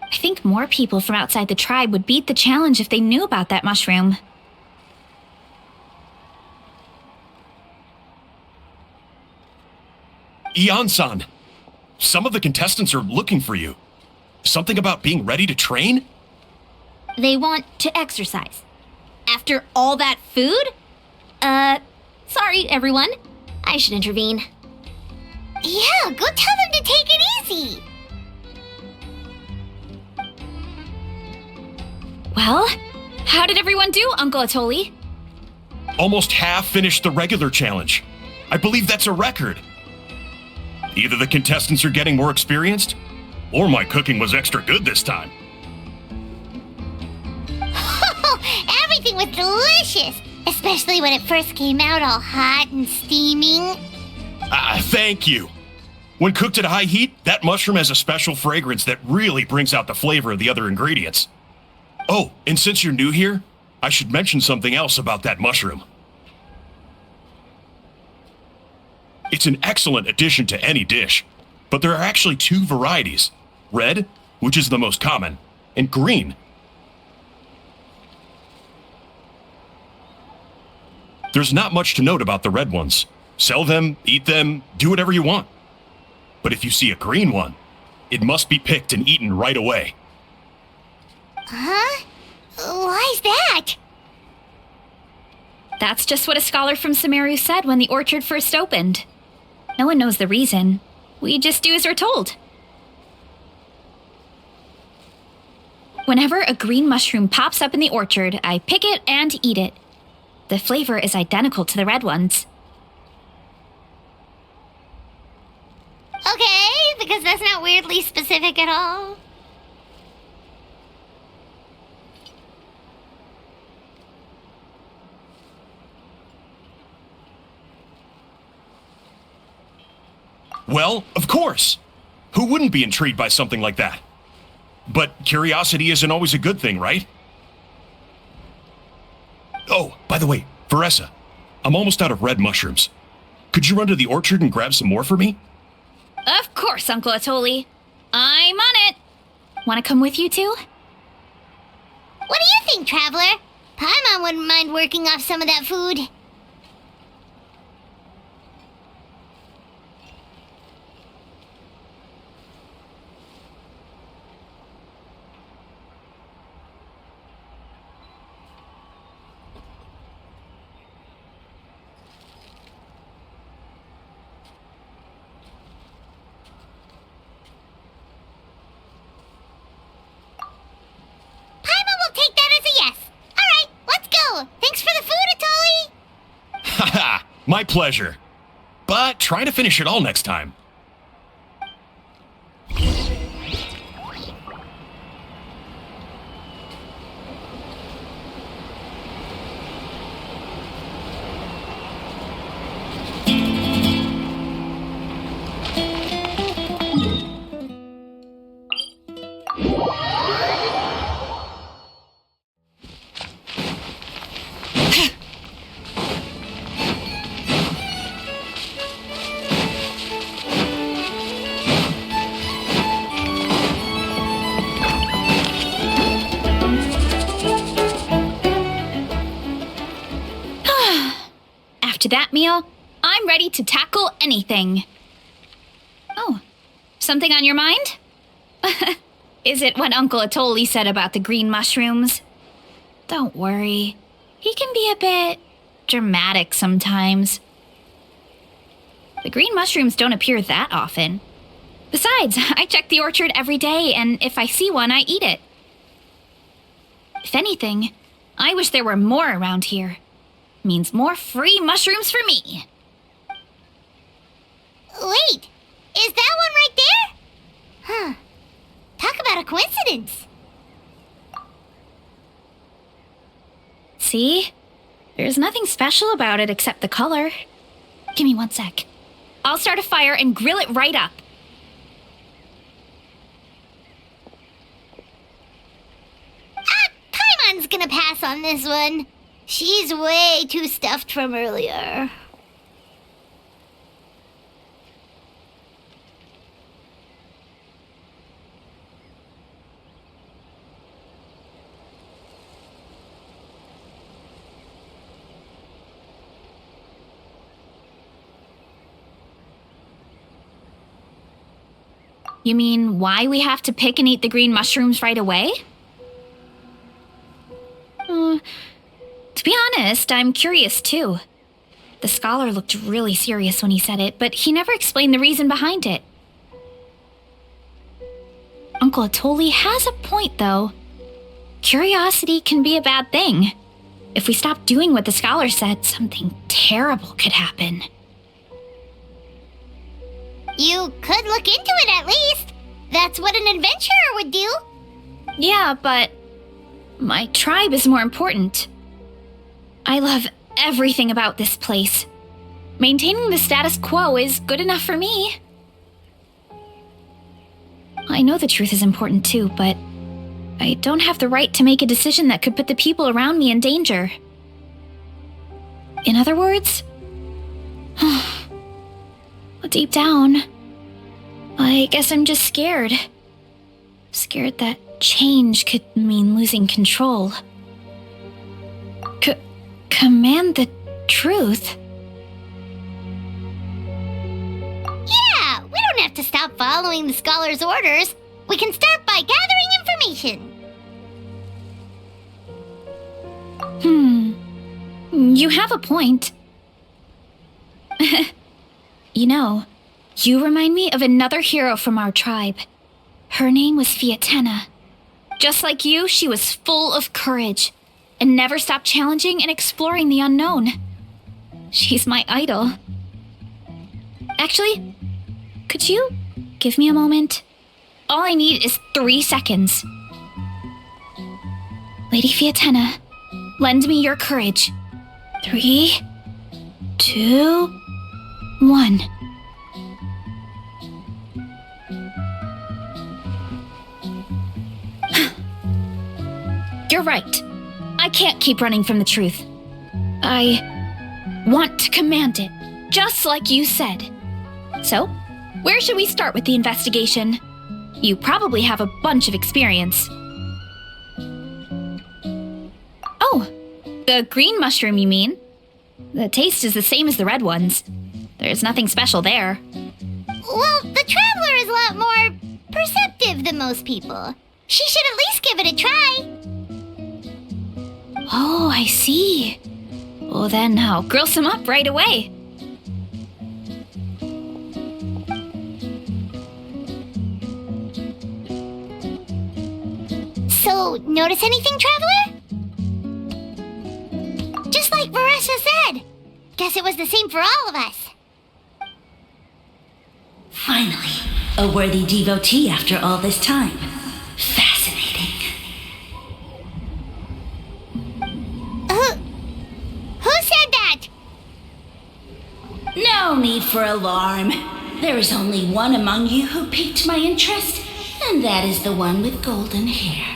I think more people from outside the tribe would beat the challenge if they knew about that mushroom. Ian-san, some of the contestants are looking for you. Something about being ready to train? They want to exercise. After all that food? Sorry, everyone. I should intervene. Yeah, go tell them to take it easy. Well, how did everyone do, Uncle Atoli? Almost half finished the regular challenge. I believe that's a record. Either the contestants are getting more experienced, or my cooking was extra good this time. Everything was delicious, especially when it first came out all hot and steaming. Thank you. When cooked at high heat, that mushroom has a special fragrance that really brings out the flavor of the other ingredients. Oh, and since you're new here, I should mention something else about that mushroom. It's an excellent addition to any dish, but there are actually two varieties. Red, which is the most common, and green. There's not much to note about the red ones. Sell them, eat them, do whatever you want. But if you see a green one, it must be picked and eaten right away. Huh? Why's that? That's just what a scholar from Sumeru said when the orchard first opened. No one knows the reason. We just do as we're told. Whenever a green mushroom pops up in the orchard, I pick it and eat it. The flavor is identical to the red ones. Okay, because that's not weirdly specific at all. Well, of course. Who wouldn't be intrigued by something like that? But curiosity isn't always a good thing, right? Oh, by the way, Varesa, I'm almost out of red mushrooms. Could you run to the orchard and grab some more for me? Of course, Uncle Atoli. I'm on it. Want to come with you too? What do you think, Traveler? Paimon wouldn't mind working off some of that food. Paimon will take that as a yes. All right, let's go. Thanks for the food, Atoli. Haha, my pleasure. But try to finish it all next time. meal, I'm ready to tackle anything. Oh, something on your mind? Is it what Uncle Atoli said about the green mushrooms? Don't worry. He can be a bit dramatic sometimes. The green mushrooms don't appear that often. Besides, I check the orchard every day, and if I see one, I eat it. If anything, I wish there were more around here. Means more free mushrooms for me. Wait, is that one right there? Huh. Talk about a coincidence. See? There's nothing special about it except the color. Give me 1 sec. I'll start a fire and grill it right up. Paimon's gonna pass on this one. She's way too stuffed from earlier. You mean why we have to pick and eat the green mushrooms right away? To be honest, I'm curious too. The scholar looked really serious when he said it, but he never explained the reason behind it. Uncle Atoli has a point, though. Curiosity can be a bad thing. If we stop doing what the scholar said, something terrible could happen. You could look into it at least. That's what an adventurer would do. Yeah, but my tribe is more important. I love everything about this place. Maintaining the status quo is good enough for me. I know the truth is important too, but I don't have the right to make a decision that could put the people around me in danger. In other words, deep down, I guess I'm just scared. Scared that change could mean losing control. Command the truth? Yeah, we don't have to stop following the scholar's orders. We can start by gathering information. You have a point. You know, you remind me of another hero from our tribe. Her name was Fiatena. Just like you, she was full of courage and never stopped challenging and exploring the unknown. She's my idol. Actually, could you give me a moment? All I need is 3 seconds. Lady Fiatena, lend me your courage. 3, 2, 1. You're right. I can't keep running from the truth. I want to command it, just like you said. So, where should we start with the investigation? You probably have a bunch of experience. Oh, the green mushroom, you mean? The taste is the same as the red ones. There's nothing special there. Well, the traveler is a lot more perceptive than most people. She should at least give it a try. Oh, I see. Well, then I'll grill some up right away. So, notice anything, traveler? Just like Varesa said. Guess it was the same for all of us. Finally, a worthy devotee after all this time. Fascinating. Who said that? No need for alarm. There is only one among you who piqued my interest, and that is the one with golden hair.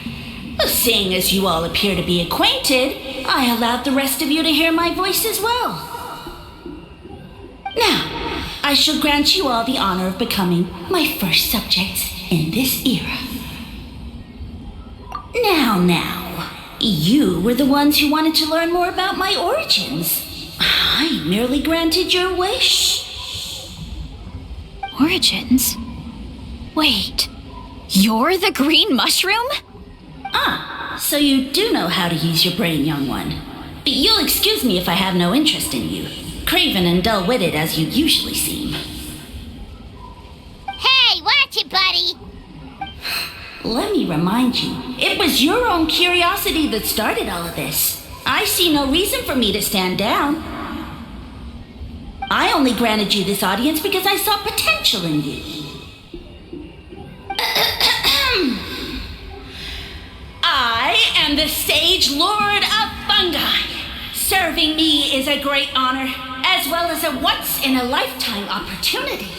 Seeing as you all appear to be acquainted, I allowed the rest of you to hear my voice as well. Now, I shall grant you all the honor of becoming my first subjects in this era. Now, you were the ones who wanted to learn more about my origins. I merely granted your wish. Origins? Wait, you're the green mushroom? Ah, so you do know how to use your brain, young one. But you'll excuse me if I have no interest in you, craven and dull-witted as you usually seem. Hey, watch it, buddy! Let me remind you, it was your own curiosity that started all of this. I see no reason for me to stand down. I only granted you this audience because I saw potential in you. I am the Sage Lord of Fungi. Serving me is a great honor, as well as a once-in-a-lifetime opportunity.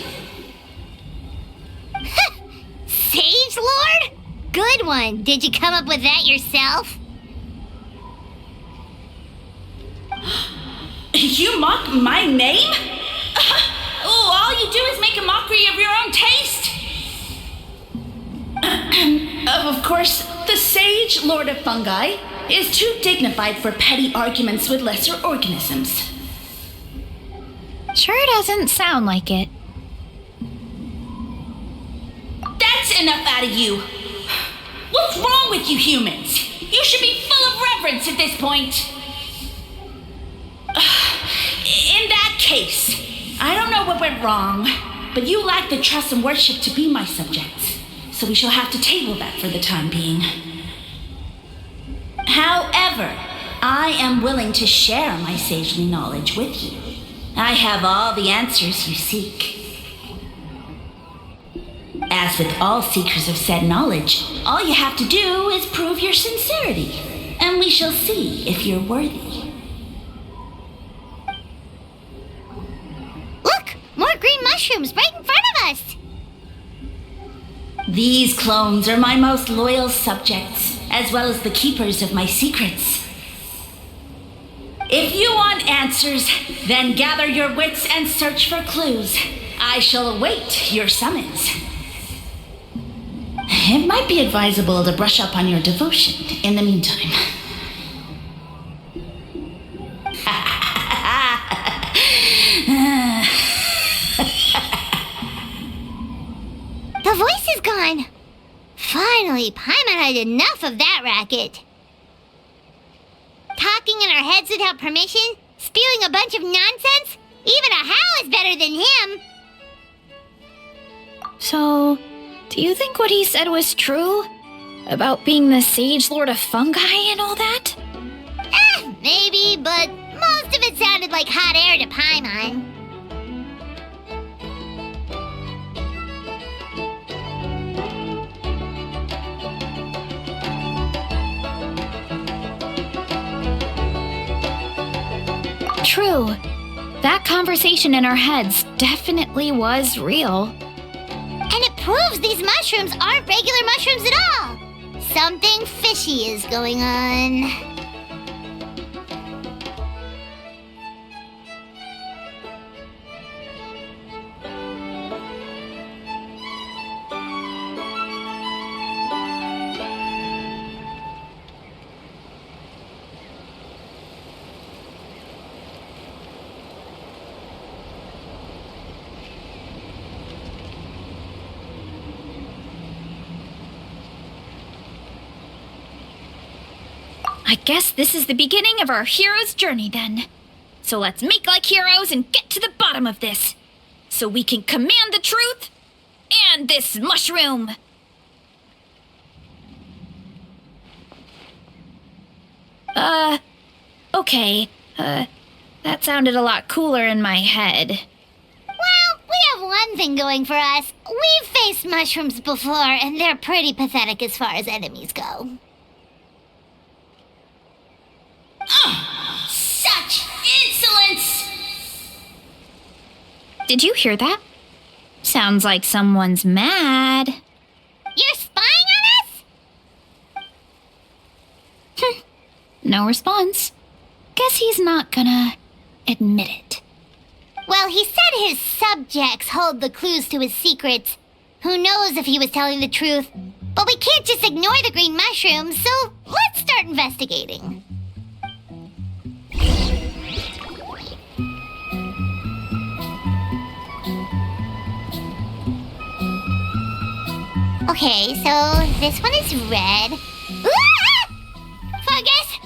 Sage Lord? Good one. Did you come up with that yourself? You mock my name? All you do is make a mockery of your own taste. Of course, the Sage Lord of Fungi is too dignified for petty arguments with lesser organisms. Sure doesn't sound like it. That's enough out of you. What's wrong with you humans? You should be full of reverence at this point. In that case, I don't know what went wrong, but you lack the trust and worship to be my subjects, so we shall have to table that for the time being. However, I am willing to share my sagely knowledge with you. I have all the answers you seek. As with all seekers of said knowledge, all you have to do is prove your sincerity, and we shall see if you're worthy. Look! More green mushrooms right in front of us! These clones are my most loyal subjects, as well as the keepers of my secrets. If you want answers, then gather your wits and search for clues. I shall await your summons. It might be advisable to brush up on your devotion in the meantime. The voice is gone. Finally, Paimon had enough of that racket. Talking in our heads without permission, spewing a bunch of nonsense. Even a How is better than him. So, do you think what he said was true? About being the Sage Lord of Fungi and all that? Maybe, but most of it sounded like hot air to Paimon. True. That conversation in our heads definitely was real. And it proves these mushrooms aren't regular mushrooms at all. Something fishy is going on. I guess this is the beginning of our hero's journey then. So let's make like heroes and get to the bottom of this. So we can command the truth and this mushroom. Okay. That sounded a lot cooler in my head. Well, we have one thing going for us. We've faced mushrooms before, and they're pretty pathetic as far as enemies go. Such insolence! Did you hear that? Sounds like someone's mad. You're spying on us? No response. Guess he's not gonna admit it. Well, he said his subjects hold the clues to his secrets. Who knows if he was telling the truth? But we can't just ignore the green mushrooms, so let's start investigating. Okay, so this one is red. Ah! Fungus!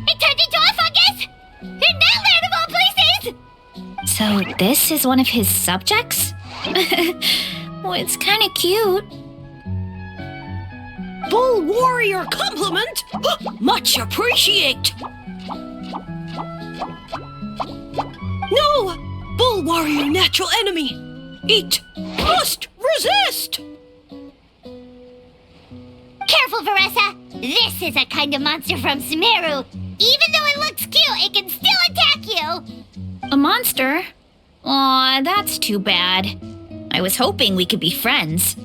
It turned into a fungus! In that land of all places! So this is one of his subjects? Well, it's kind of cute. Bull warrior compliment! Much appreciate! No! Bull warrior natural enemy! Eat! Must resist! Careful, Varesa! This is a kind of monster from Sumeru. Even though it looks cute, it can still attack you! A monster? Aw, that's too bad. I was hoping we could be friends.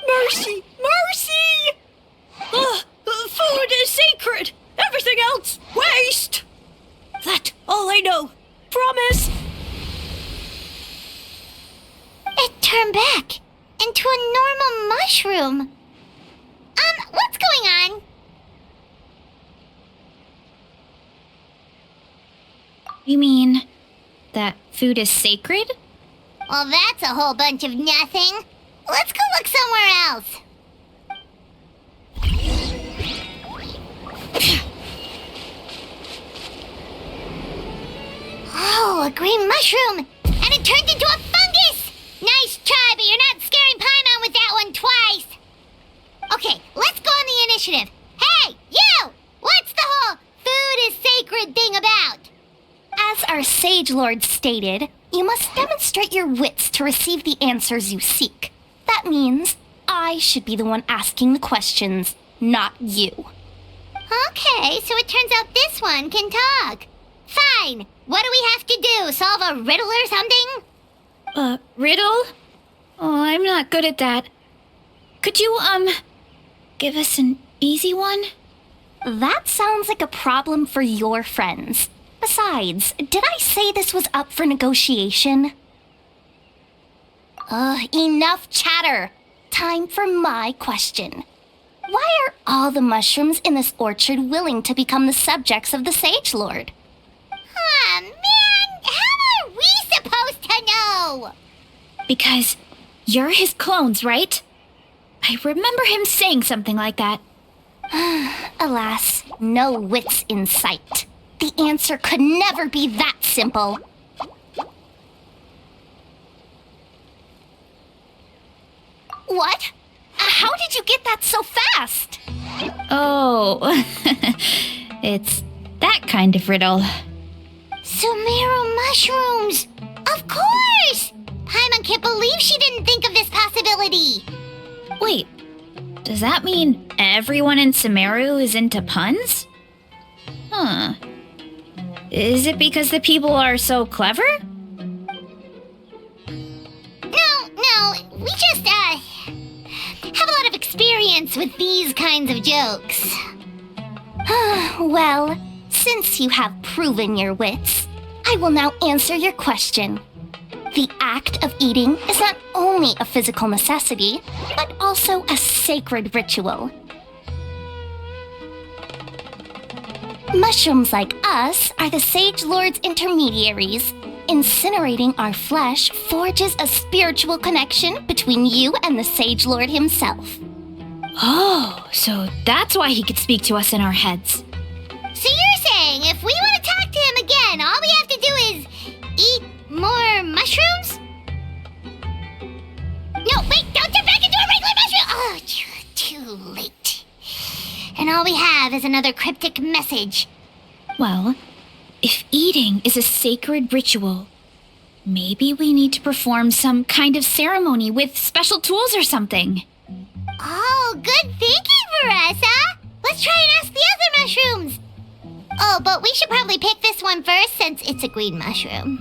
Mercy! Mercy! Food is sacred! Everything else, waste! That all I know. Promise! It turned back into a normal mushroom. What's going on? You mean that food is sacred? Well, that's a whole bunch of nothing. Let's go look somewhere else. Oh, a green mushroom! And it turned into a fungus! Nice try, but you're not scaring Paimon with that one twice! Okay, let's go on the initiative. Hey, you! What's the whole food is sacred thing about? As our Sage Lord stated, you must demonstrate your wits to receive the answers you seek. That means I should be the one asking the questions, not you. Okay, so it turns out this one can talk. Fine. What do we have to do? Solve a riddle or something? Riddle? Oh, I'm not good at that. Could you, give us an easy one? That sounds like a problem for your friends. Besides, did I say this was up for negotiation? Enough chatter. Time for my question. Why are all the mushrooms in this orchard willing to become the subjects of the Sage Lord? Ah, man! How are we supposed to know? Because you're his clones, right? I remember him saying something like that. Alas, no wits in sight. The answer could never be that simple. What? How did you get that so fast? Oh, it's that kind of riddle. Sumeru mushrooms! Of course! Paimon can't believe she didn't think of this possibility. Wait, does that mean everyone in Sumeru is into puns? Huh. Is it because the people are so clever? No, we just, have a lot of experience with these kinds of jokes. Well, since you have proven your wits, I will now answer your question. The act of eating is not only a physical necessity, but also a sacred ritual. Mushrooms like us are the Sage Lord's intermediaries. Incinerating our flesh forges a spiritual connection between you and the Sage Lord himself. Oh, so that's why he could speak to us in our heads. So you're saying if we want to talk to all we have to do is eat more mushrooms? No, wait, don't turn back into a regular mushroom! Oh, too late. And all we have is another cryptic message. Well, if eating is a sacred ritual, maybe we need to perform some kind of ceremony with special tools or something. Oh, good thinking, Varesa! Let's try and ask the other mushrooms! Oh, but we should probably pick this one first since it's a green mushroom.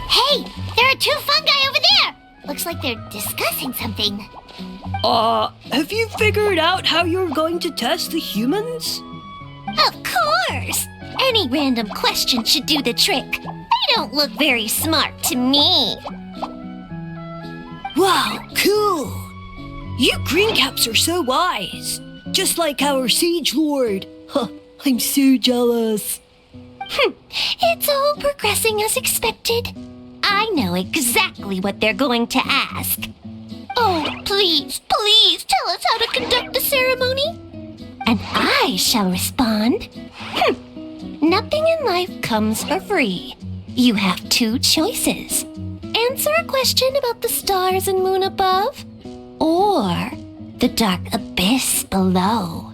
Hey, there are 2 fungi over there! Looks like they're discussing something. Have you figured out how you're going to test the humans? Of course! Any random question should do the trick. They don't look very smart to me. Wow, cool! You greencaps are so wise. Just like our Sage Lord. Huh, I'm so jealous. It's all progressing as expected. I know exactly what they're going to ask. Oh, please, please tell us how to conduct the ceremony. And I shall respond. Nothing in life comes for free. You have 2 choices. Answer a question about the stars and moon above, or the dark abyss below.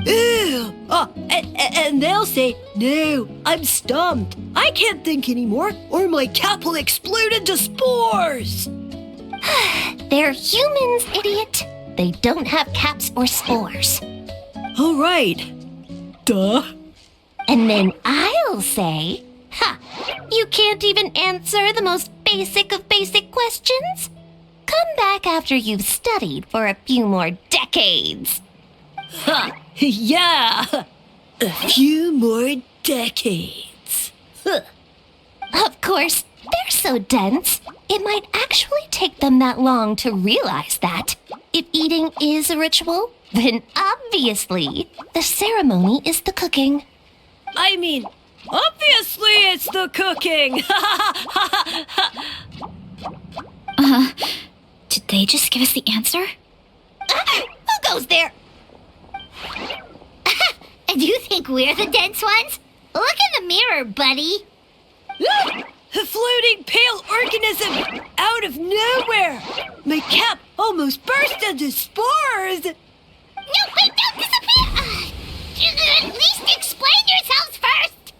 Ew! And they'll say, no, I'm stumped. I can't think anymore, or my cap will explode into spores. They're humans, idiot. They don't have caps or spores. All right. Duh. And then I'll say, you can't even answer the most basic of basic questions? Come back after you've studied for a few more decades. Ha! Yeah! A few more decades. Of course, they're so dense, it might actually take them that long to realize that. If eating is a ritual, then obviously the ceremony is the cooking. I mean, obviously it's the cooking! Did they just give us the answer? Who goes there? Do you think we're the dense ones? Look in the mirror, buddy. A floating pale organism out of nowhere! My cap almost burst into spores! No, wait, don't disappear! At least explain yourselves first!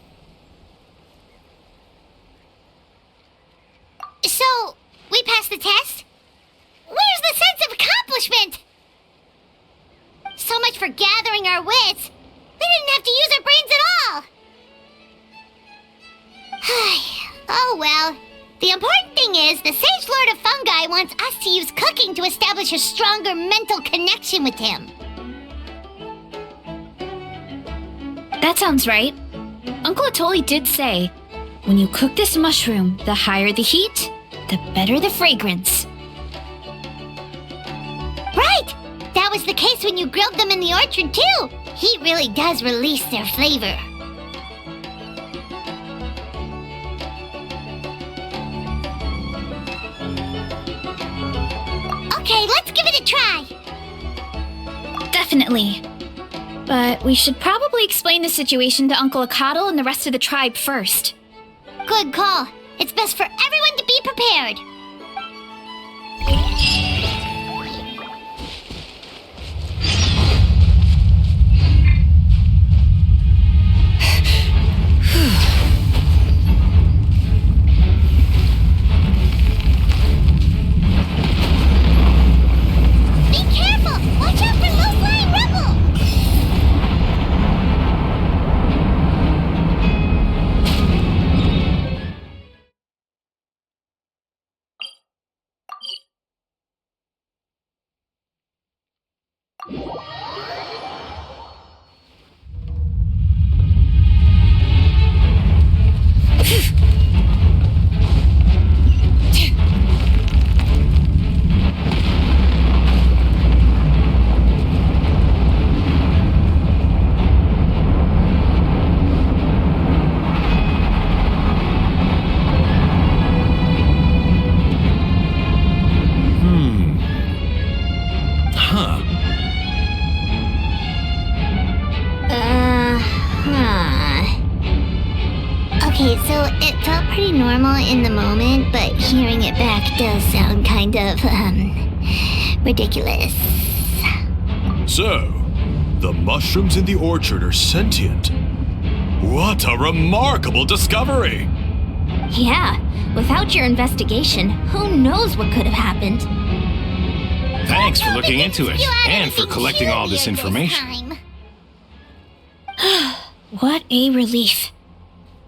So, we passed the test? Where's the sense of accomplishment? So much for gathering our wits. We didn't have to use our brains at all. Oh well. The important thing is the Sage Lord of Fungi wants us to use cooking to establish a stronger mental connection with him. That sounds right. Uncle Atoli did say, when you cook this mushroom, the higher the heat, the better the fragrance. Right! That was the case when you grilled them in the orchard too. Heat really does release their flavor. Okay, let's give it a try. Definitely. But we should probably explain the situation to Uncle Akatl and the rest of the tribe first. Good call. It's best for everyone to be prepared. pretty normal in the moment, but hearing it back does sound kind of, ridiculous. So, the mushrooms in the orchard are sentient. What a remarkable discovery! Yeah, without your investigation, who knows what could have happened? Thanks for looking into it, You had and for anything collecting all this cheerier information. time. What a relief.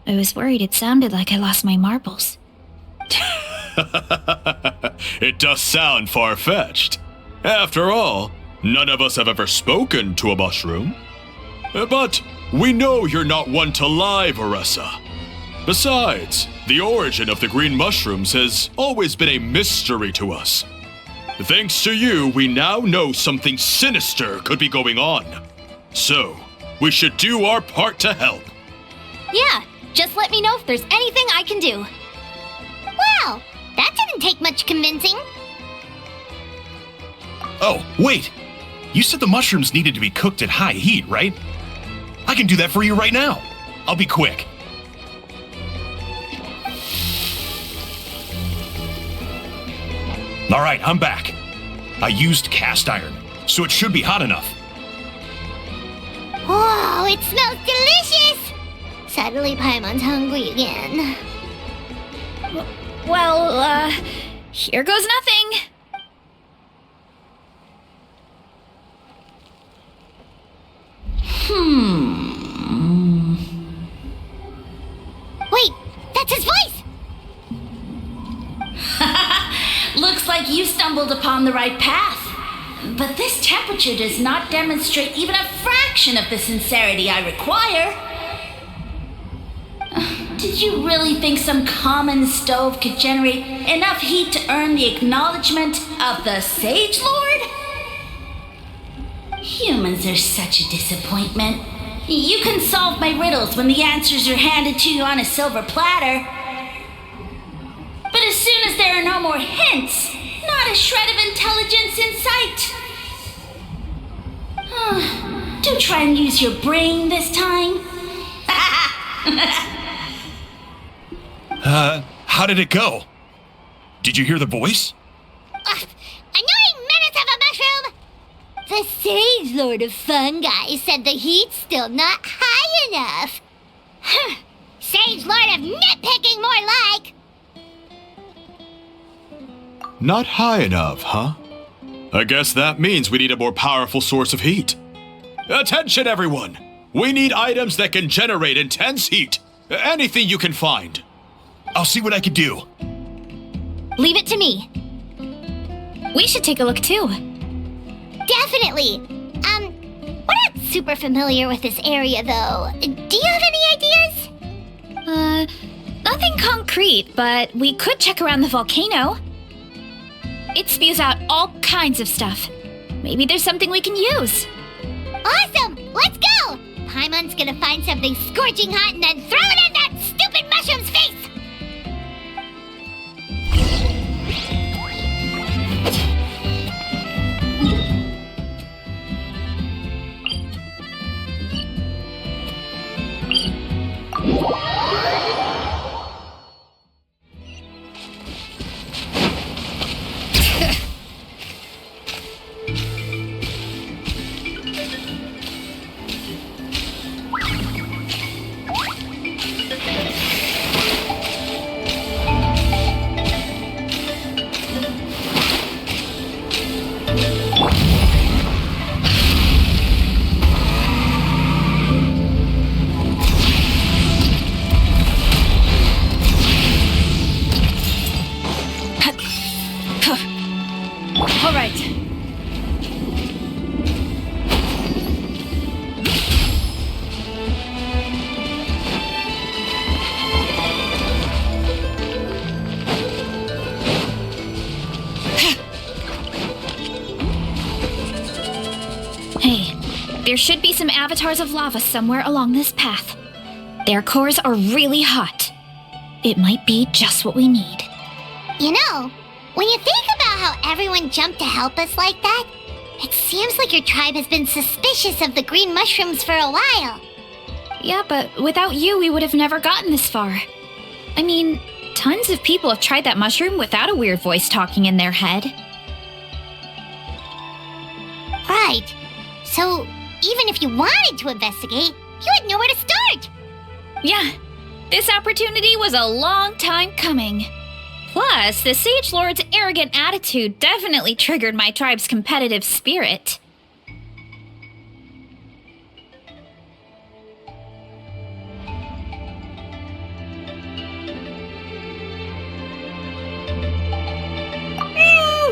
I was worried it sounded like I lost my marbles. It does sound far-fetched. After all, none of us have ever spoken to a mushroom. But we know you're not one to lie, Varesa. Besides, the origin of the green mushrooms has always been a mystery to us. Thanks to you, we now know something sinister could be going on. So, we should do our part to help. Yeah, just let me know if there's anything I can do. Wow, that didn't take much convincing. Oh, wait! You said the mushrooms needed to be cooked at high heat, right? I can do that for you right now. I'll be quick. All right, I'm back. I used cast iron, so it should be hot enough. Whoa, it smells delicious! Suddenly Paimon's hungry again. Well, here goes nothing. Wait, that's his voice! Looks like you stumbled upon the right path. But this temperature does not demonstrate even a fraction of the sincerity I require. Did you really think some common stove could generate enough heat to earn the acknowledgement of the Sage Lord? Humans are such a disappointment. You can solve my riddles when the answers are handed to you on a silver platter. But as soon as there are no more hints, not a shred of intelligence in sight. Do try and use your brain this time. How did it go? Did you hear the voice? Annoying menace of a mushroom! The Sage Lord of Fungi said the heat's still not high enough. Sage Lord of Nitpicking, more like! Not high enough, huh? I guess that means we need a more powerful source of heat. Attention, everyone! We need items that can generate intense heat. Anything you can find. I'll see what I can do. Leave it to me. We should take a look too. Definitely. We're not super familiar with this area, though. Do you have any ideas? Nothing concrete, but we could check around the volcano. It spews out all kinds of stuff. Maybe there's something we can use. Awesome! Let's go! Paimon's gonna find something scorching hot and then throw it in that stupid mushroom's face! All right. Hey, there should be some avatars of lava somewhere along this path. Their cores are really hot. It might be just what we need. You know, when you think about how everyone jumped to help us like that, it seems like your tribe has been suspicious of the green mushrooms for a while. Yeah, but without you, we would have never gotten this far. I mean, Tons of people have tried that mushroom without a weird voice talking in their head. Right. So, even if you wanted to investigate, you had nowhere to start. Yeah, this opportunity was a long time coming. Plus, the Sage Lord's arrogant attitude definitely triggered my tribe's competitive spirit.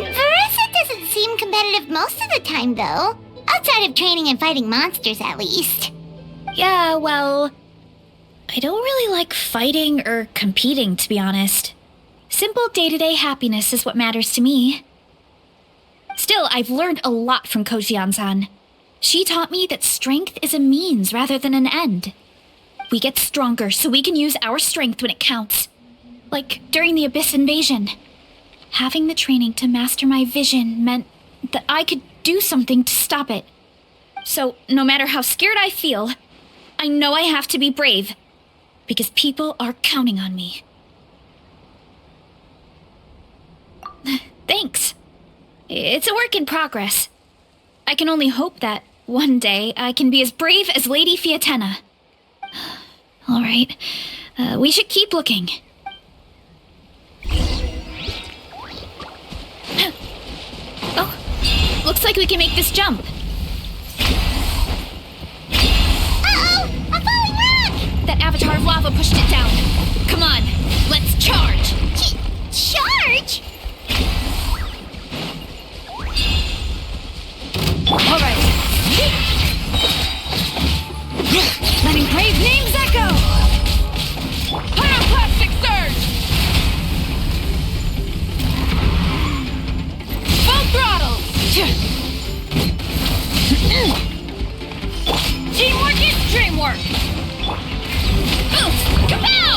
Varesa doesn't seem competitive most of the time, though. Outside of training and fighting monsters, at least. Yeah, well, I don't really like fighting or competing, to be honest. Simple day-to-day happiness is what matters to me. Still, I've learned a lot from Kojian-san. She taught me that strength is a means rather than an end. We get stronger so we can use our strength when it counts. Like during the Abyss invasion. Having the training to master my vision meant that I could do something to stop it. So, no matter how scared I feel, I know I have to be brave. Because people are counting on me. Thanks. It's a work in progress. I can only hope that one day I can be as brave as Lady Fiatena. All right, we should keep looking. Oh, looks like we can make this jump. Uh-oh! A falling rock! That avatar of lava pushed it down. Come on, let's charge! Charge? All right. Letting brave names echo. Pyroclastic surge. Full throttle. Teamwork is dreamwork. Kapow!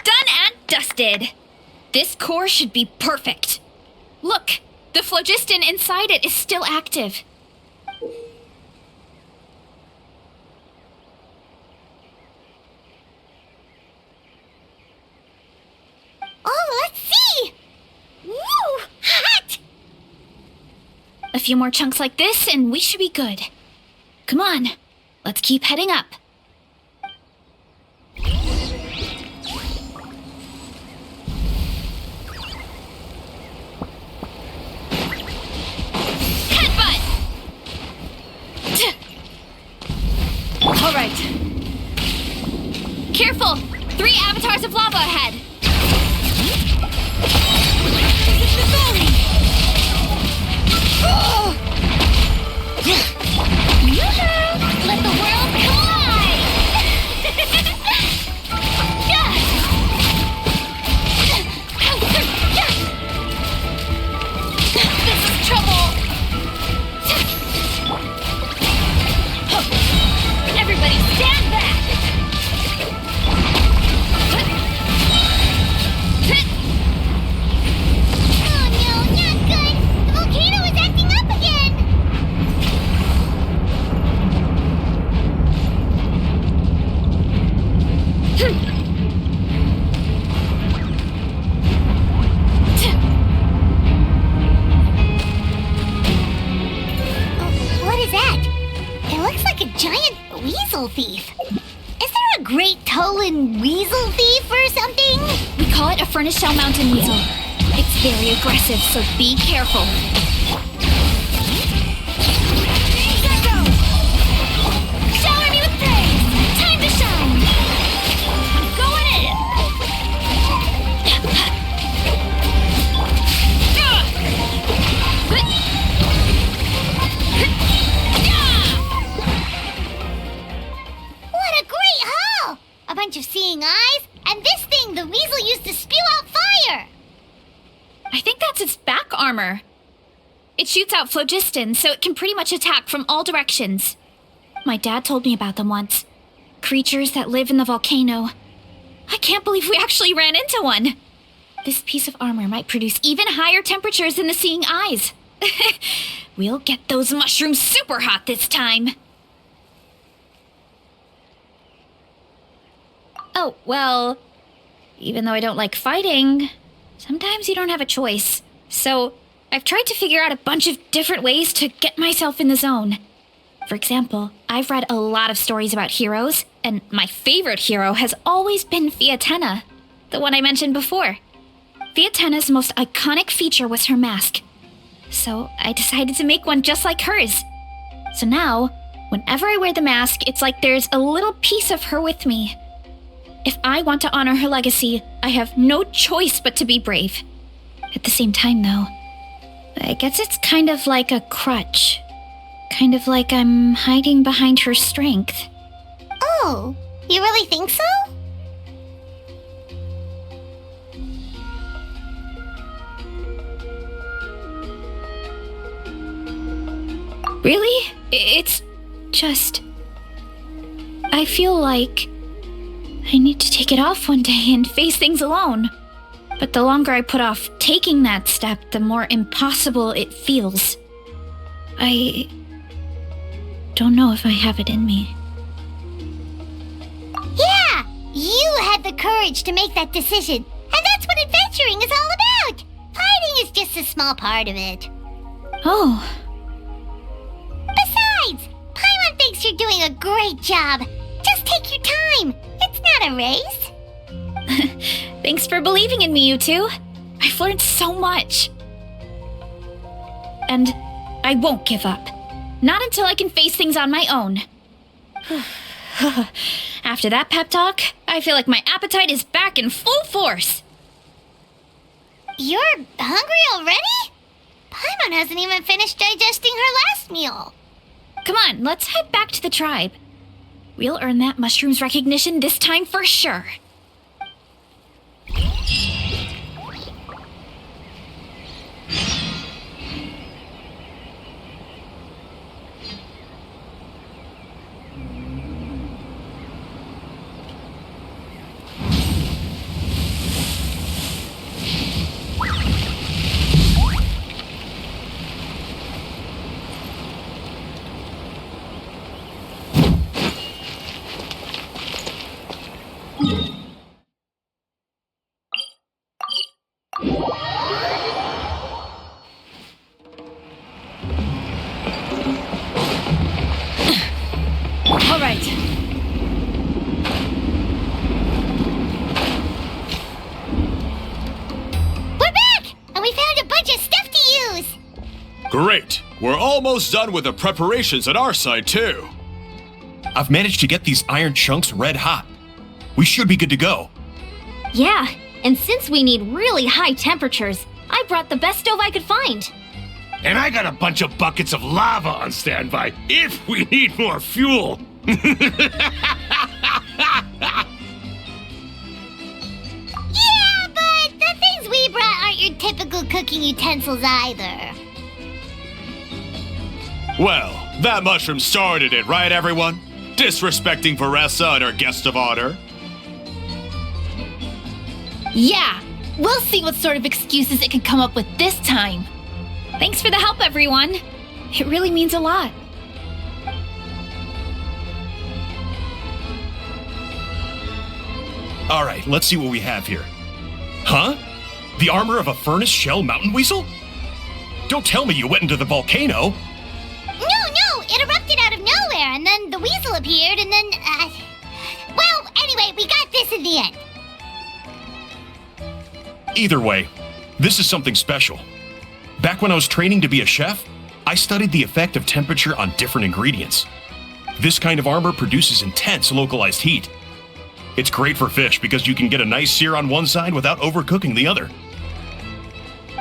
Done and dusted. This core should be perfect. Look, the phlogiston inside it is still active. Oh, let's see! Woo! Hot! A few more chunks like this and we should be good. Come on, let's keep heading up. Headbutt! All right. Careful! 3 avatars of lava ahead! Let the world collide! This is trouble! Everybody stand back! Oh no, not good! The volcano is acting up again! What is that? It looks like a giant weasel thief. Is there a great Tolan weasel thief or something? We call it a furnace shell mountain weasel. It's very aggressive, so be careful. Shower me with praise! Time to shine! I'm going in! What a great haul! A bunch of seeing eyes, and this thing the weasel used to spew out fire! I think that's its back armor. It shoots out phlogiston, so it can pretty much attack from all directions. My dad told me about them once. Creatures that live in the volcano. I can't believe we actually ran into one. This piece of armor might produce even higher temperatures than the seeing eyes. We'll get those mushrooms super hot this time. Oh, well, even though I don't like fighting, sometimes you don't have a choice. So, I've tried to figure out a bunch of different ways to get myself in the zone. For example, I've read a lot of stories about heroes, and my favorite hero has always been Fiatenna, the one I mentioned before. Fiatenna's most iconic feature was her mask. So I decided to make one just like hers. So now, whenever I wear the mask, it's like there's a little piece of her with me. If I want to honor her legacy, I have no choice but to be brave. At the same time, though, I guess it's kind of like a crutch. Kind of like I'm hiding behind her strength. Oh, you really think so? Really? It's just... I feel like I need to take it off one day and face things alone. But the longer I put off taking that step, the more impossible it feels. I don't know if I have it in me. Yeah, you had the courage to make that decision. And that's what adventuring is all about. Fighting is just a small part of it. Oh, Besides, Paimon thinks you're doing a great job. Just take your time. It's not a race. thanks for believing in me, you two. I've learned so much. And I won't give up. Not until I can face things on my own. After that pep talk, I feel like my appetite is back in full force. You're hungry already? Paimon hasn't even finished digesting her last meal. Come on, let's head back to the tribe. We'll earn that mushroom's recognition this time for sure. All right. We're back! And we found a bunch of stuff to use! Great. We're almost done with the preparations at our side, too. I've managed to get these iron chunks red hot. We should be good to go. Yeah, and since we need really high temperatures, I brought the best stove I could find. And I got a bunch of buckets of lava on standby if we need more fuel. Yeah, but the things we brought aren't your typical cooking utensils either. Well, that mushroom started it, right, everyone? Disrespecting Varesa and her guest of honor. Yeah, we'll see what sort of excuses it can come up with this time. Thanks for the help, everyone. It really means a lot. All right, let's see what we have here. Huh? The armor of a furnace shell mountain weasel? Don't tell me you went into the volcano. No, it erupted out of nowhere, and then the weasel appeared, and then, well, anyway, we got this in the end. Either way, this is something special. Back when I was training to be a chef, I studied the effect of temperature on different ingredients. This kind of armor produces intense localized heat. It's great for fish because you can get a nice sear on one side without overcooking the other.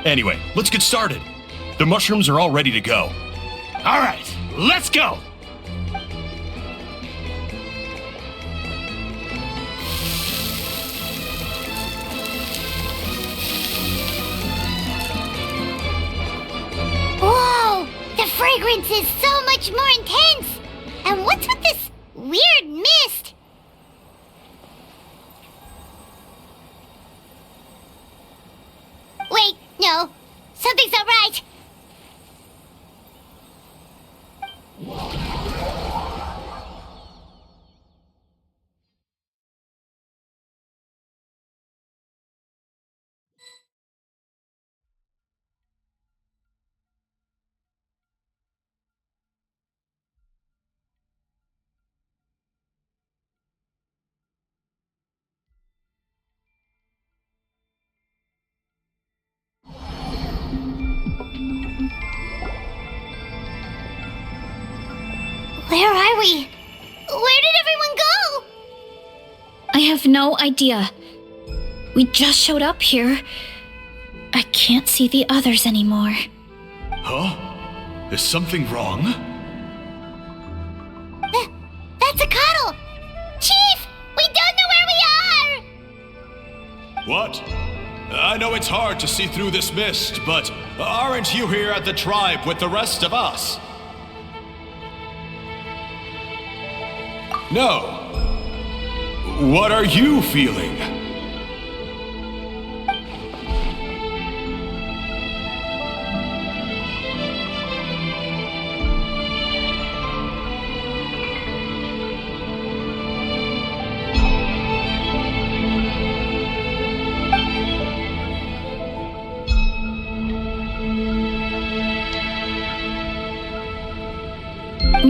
Anyway, let's get started. The mushrooms are all ready to go. All right, let's go. Whoa, the fragrance is so much more intense. And what's with this weird mist? Wait, no, something's not right. Where are we? Where did everyone go? I have no idea. We just showed up here. I can't see the others anymore. Huh? Is something wrong? That's a cuddle! Chief! We don't know where we are! What? I know it's hard to see through this mist, but aren't you here at the tribe with the rest of us? No. What are you feeling?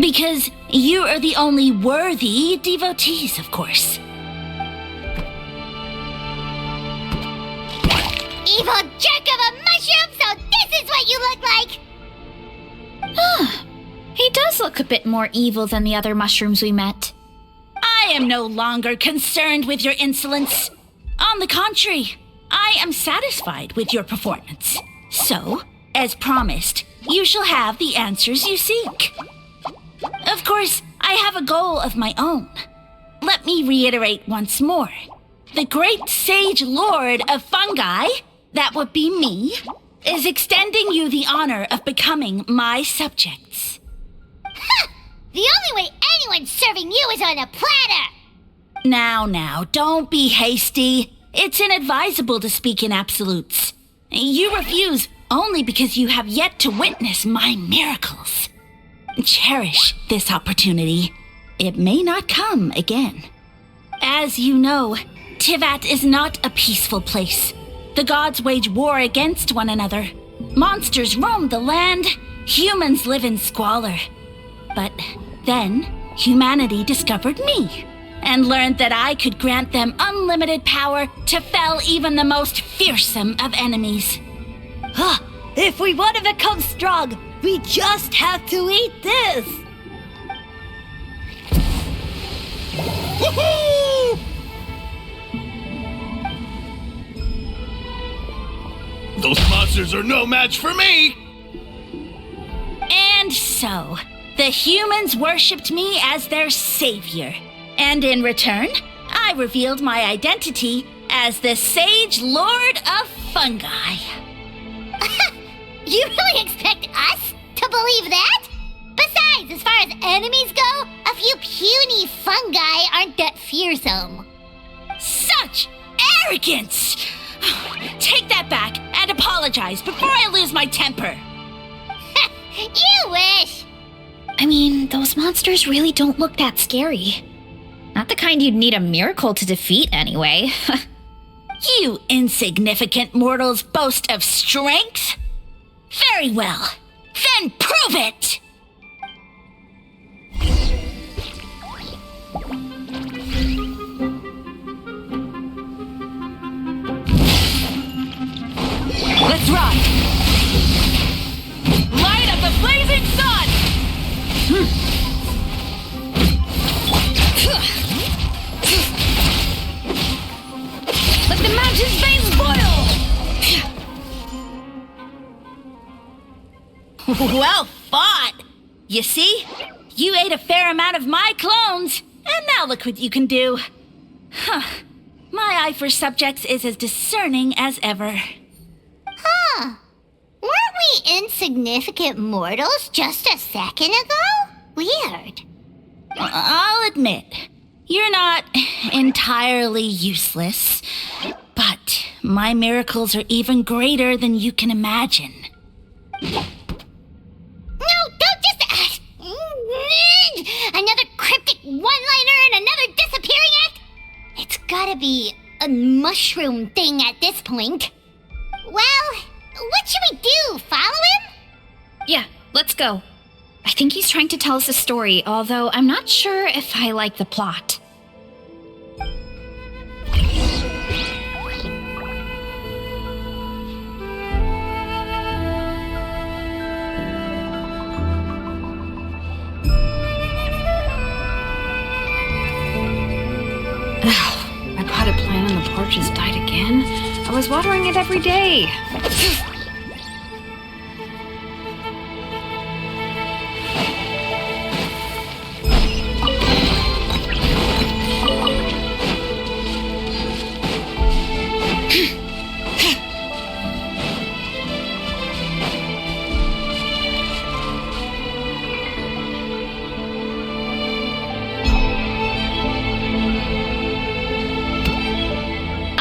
Because you are the only worthy devotees, of course. Evil jerk of a mushroom, so this is what you look like! He does look a bit more evil than the other mushrooms we met. I am no longer concerned with your insolence. On the contrary, I am satisfied with your performance. So, as promised, you shall have the answers you seek. Of course, I have a goal of my own. Let me reiterate once more. The great sage lord of fungi, that would be me, is extending you the honor of becoming my subjects. Ha! The only way anyone's serving you is on a platter! Now, don't be hasty. It's inadvisable to speak in absolutes. You refuse only because you have yet to witness my miracles. Cherish this opportunity. It may not come again. As you know, Tivat is not a peaceful place. The gods wage war against one another. Monsters roam the land. Humans live in squalor. But then, humanity discovered me and learned that I could grant them unlimited power to fell even the most fearsome of enemies. If we want to become strong, we just have to eat this! Woohoo! Those monsters are no match for me! And so, the humans worshipped me as their savior. And in return, I revealed my identity as the Sage Lord of Fungi. You really expect us to believe that? Besides, as far as enemies go, a few puny fungi aren't that fearsome. Such arrogance! Take that back and apologize before I lose my temper. You wish! I mean, those monsters really don't look that scary. Not the kind you'd need a miracle to defeat, anyway. You insignificant mortals boast of strength? Very well. Then prove it! Let's rock! Light up the blazing sun! Let the mountain's veins boil! Well fought! You see? You ate a fair amount of my clones, and now look what you can do. Huh. My eye for subjects is as discerning as ever. Huh. Weren't we insignificant mortals just a second ago? Weird. I'll admit, you're not entirely useless, but my miracles are even greater than you can imagine. No, don't just... another cryptic one-liner and another disappearing act? It's gotta be a mushroom thing at this point. Well, what should we do? Follow him? Yeah, let's go. I think he's trying to tell us a story, although I'm not sure if I like the plot. I was watering it every day.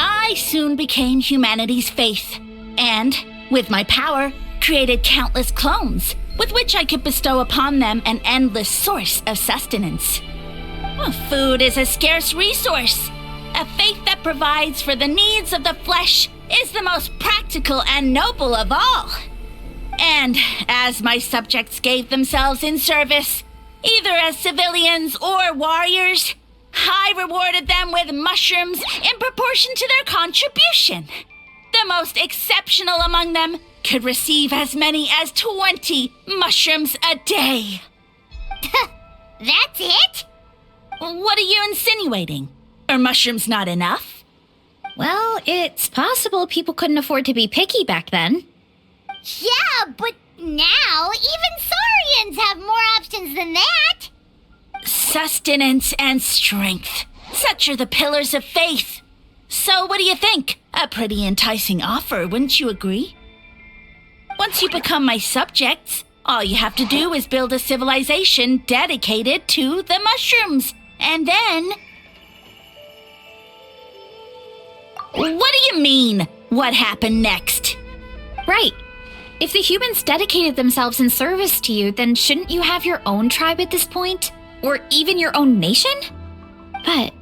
I soon became humanity's faith, and, with my power, created countless clones, with which I could bestow upon them an endless source of sustenance. Well, food is a scarce resource. A faith that provides for the needs of the flesh is the most practical and noble of all. And as my subjects gave themselves in service, either as civilians or warriors, I rewarded them with mushrooms in proportion to their contribution. The most exceptional among them could receive as many as 20 mushrooms a day. That's it? What are you insinuating? Are mushrooms not enough? Well, it's possible people couldn't afford to be picky back then. Yeah, but now even Saurians have more options than that. Sustenance and strength. Such are the pillars of faith. So what do you think? A pretty enticing offer, wouldn't you agree? Once you become my subjects, all you have to do is build a civilization dedicated to the mushrooms. And then... What do you mean? What happened next? Right. If the humans dedicated themselves in service to you, then shouldn't you have your own tribe at this point? Or even your own nation? But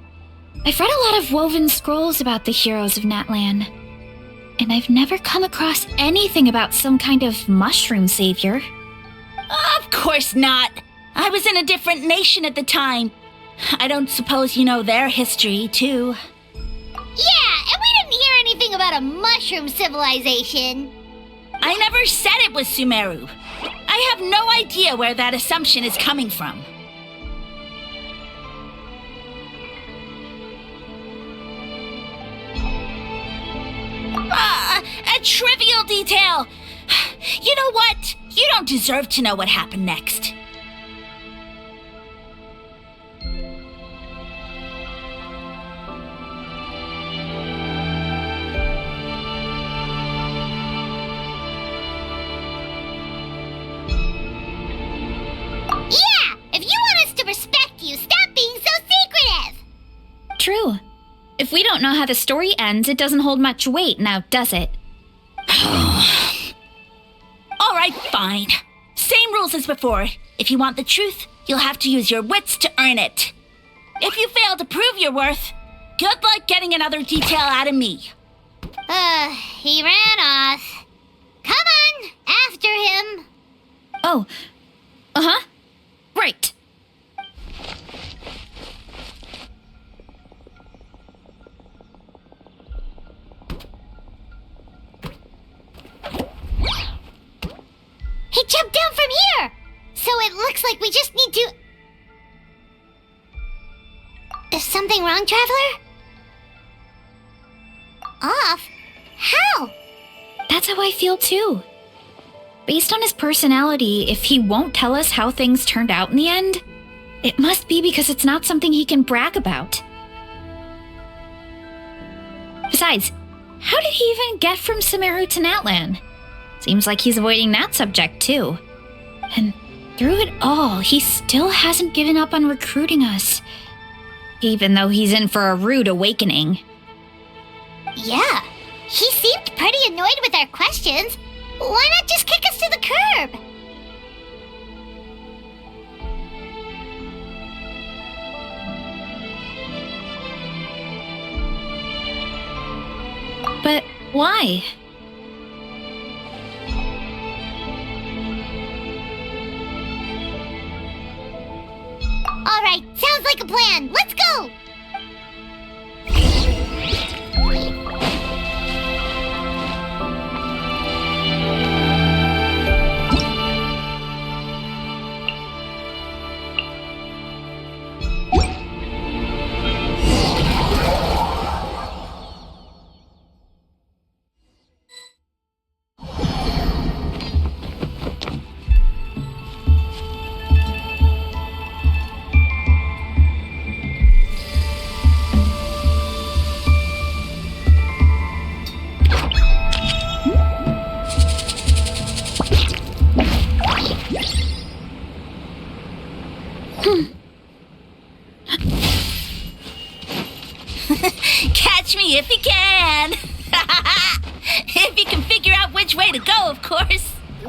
I've read a lot of woven scrolls about the heroes of Natlan, and I've never come across anything about some kind of mushroom savior. Of course not. I was in a different nation at the time. I don't suppose you know their history, too. Yeah, and we didn't hear anything about a mushroom civilization. I never said it was Sumeru. I have no idea where that assumption is coming from. A trivial detail. You know what? You don't deserve to know what happened next. Yeah, if you want us to respect you, stop being so secretive. True. If we don't know how the story ends, it doesn't hold much weight now, does it? All right, fine. Same rules as before. If you want the truth, you'll have to use your wits to earn it. If you fail to prove your worth, good luck getting another detail out of me. He ran off. Come on, after him. Oh. Uh-huh. Right. He jumped down from here! So it looks like we just need to... Is something wrong, Traveler? Off? How? That's how I feel too. Based on his personality, if he won't tell us how things turned out in the end, it must be because it's not something he can brag about. Besides, how did he even get from Sumeru to Natlan? Seems like he's avoiding that subject too. And through it all, he still hasn't given up on recruiting us. Even though he's in for a rude awakening. Yeah, he seemed pretty annoyed with our questions. Why not just kick us to the curb? But why? All right, sounds like a plan. Let's go!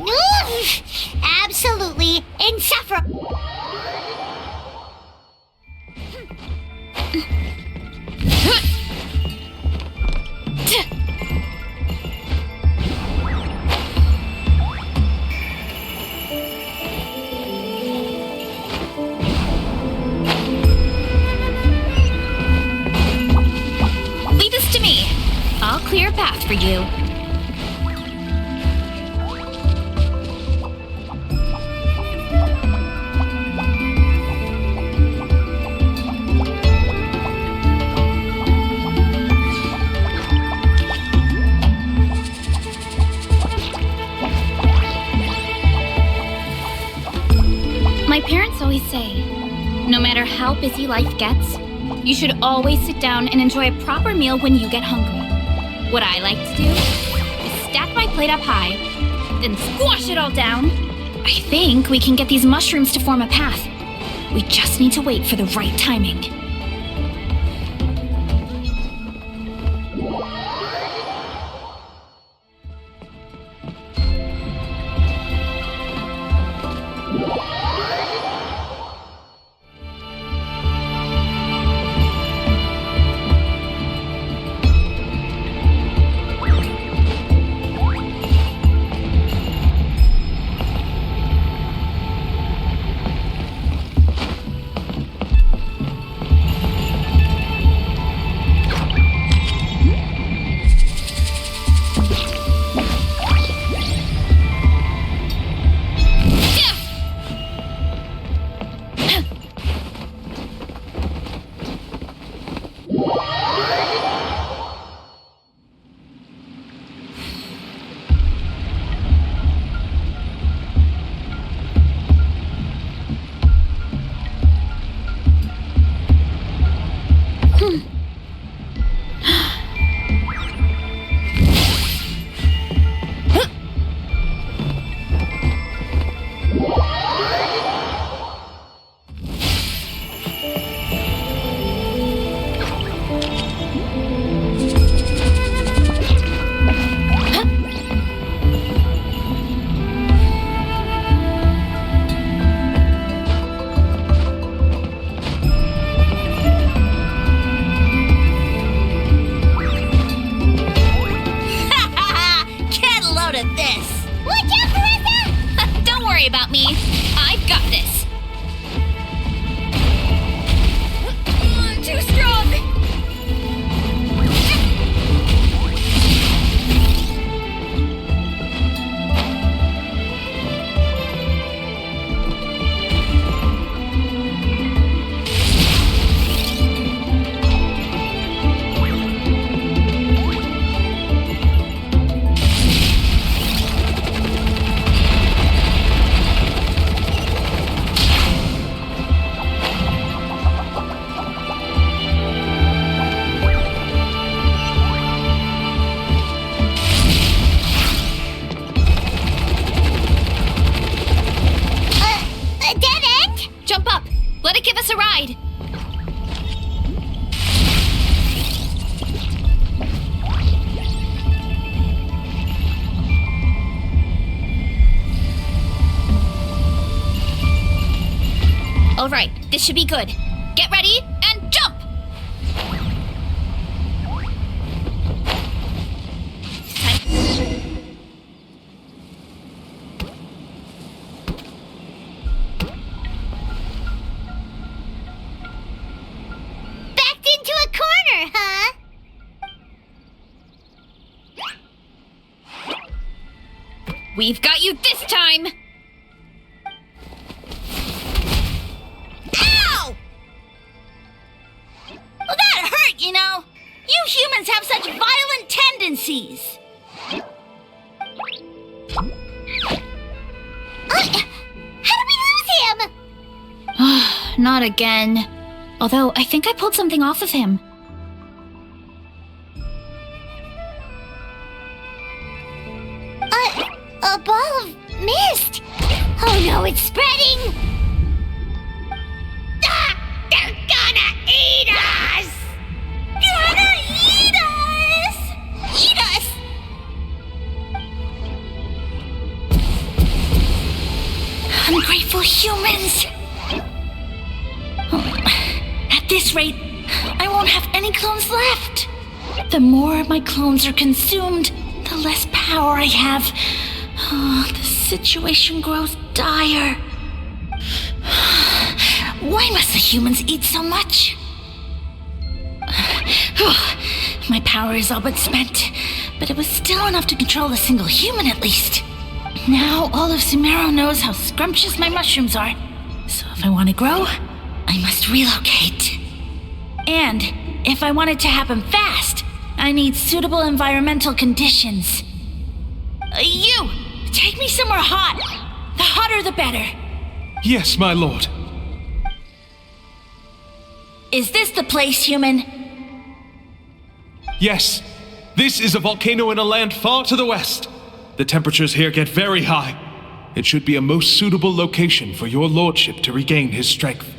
Oof, absolutely insufferable. Leave this to me. I'll clear a path for you. My parents always say, no matter how busy life gets, you should always sit down and enjoy a proper meal when you get hungry. What I like to do is stack my plate up high, then squash it all down. I think we can get these mushrooms to form a path. We just need to wait for the right timing. About me. I've got this. Too strong. Let it give us a ride. All right, this should be good. Get ready and jump! We've got you this time! Ow! Well, that hurt, you know. You humans have such violent tendencies. How did we lose him? Not again. Although, I think I pulled something off of him. A ball of mist! Oh no, it's spreading! Ah! They're gonna eat us! Gonna eat us! Eat us! beautiful humans! At this rate, I won't have any clones left. The more my clones are consumed, the less power I have. Oh, the situation grows dire. Why must the humans eat so much? My power is all but spent, but it was still enough to control a single human at least. Now all of Sumeru knows how scrumptious my mushrooms are, so if I want to grow, I must relocate. And if I want it to happen fast, I need suitable environmental conditions. You! Take me somewhere hot! The hotter the better. Yes, my lord. Is this the place, human? Yes. This is a volcano in a land far to the west. The temperatures here get very high. It should be a most suitable location for your lordship to regain his strength.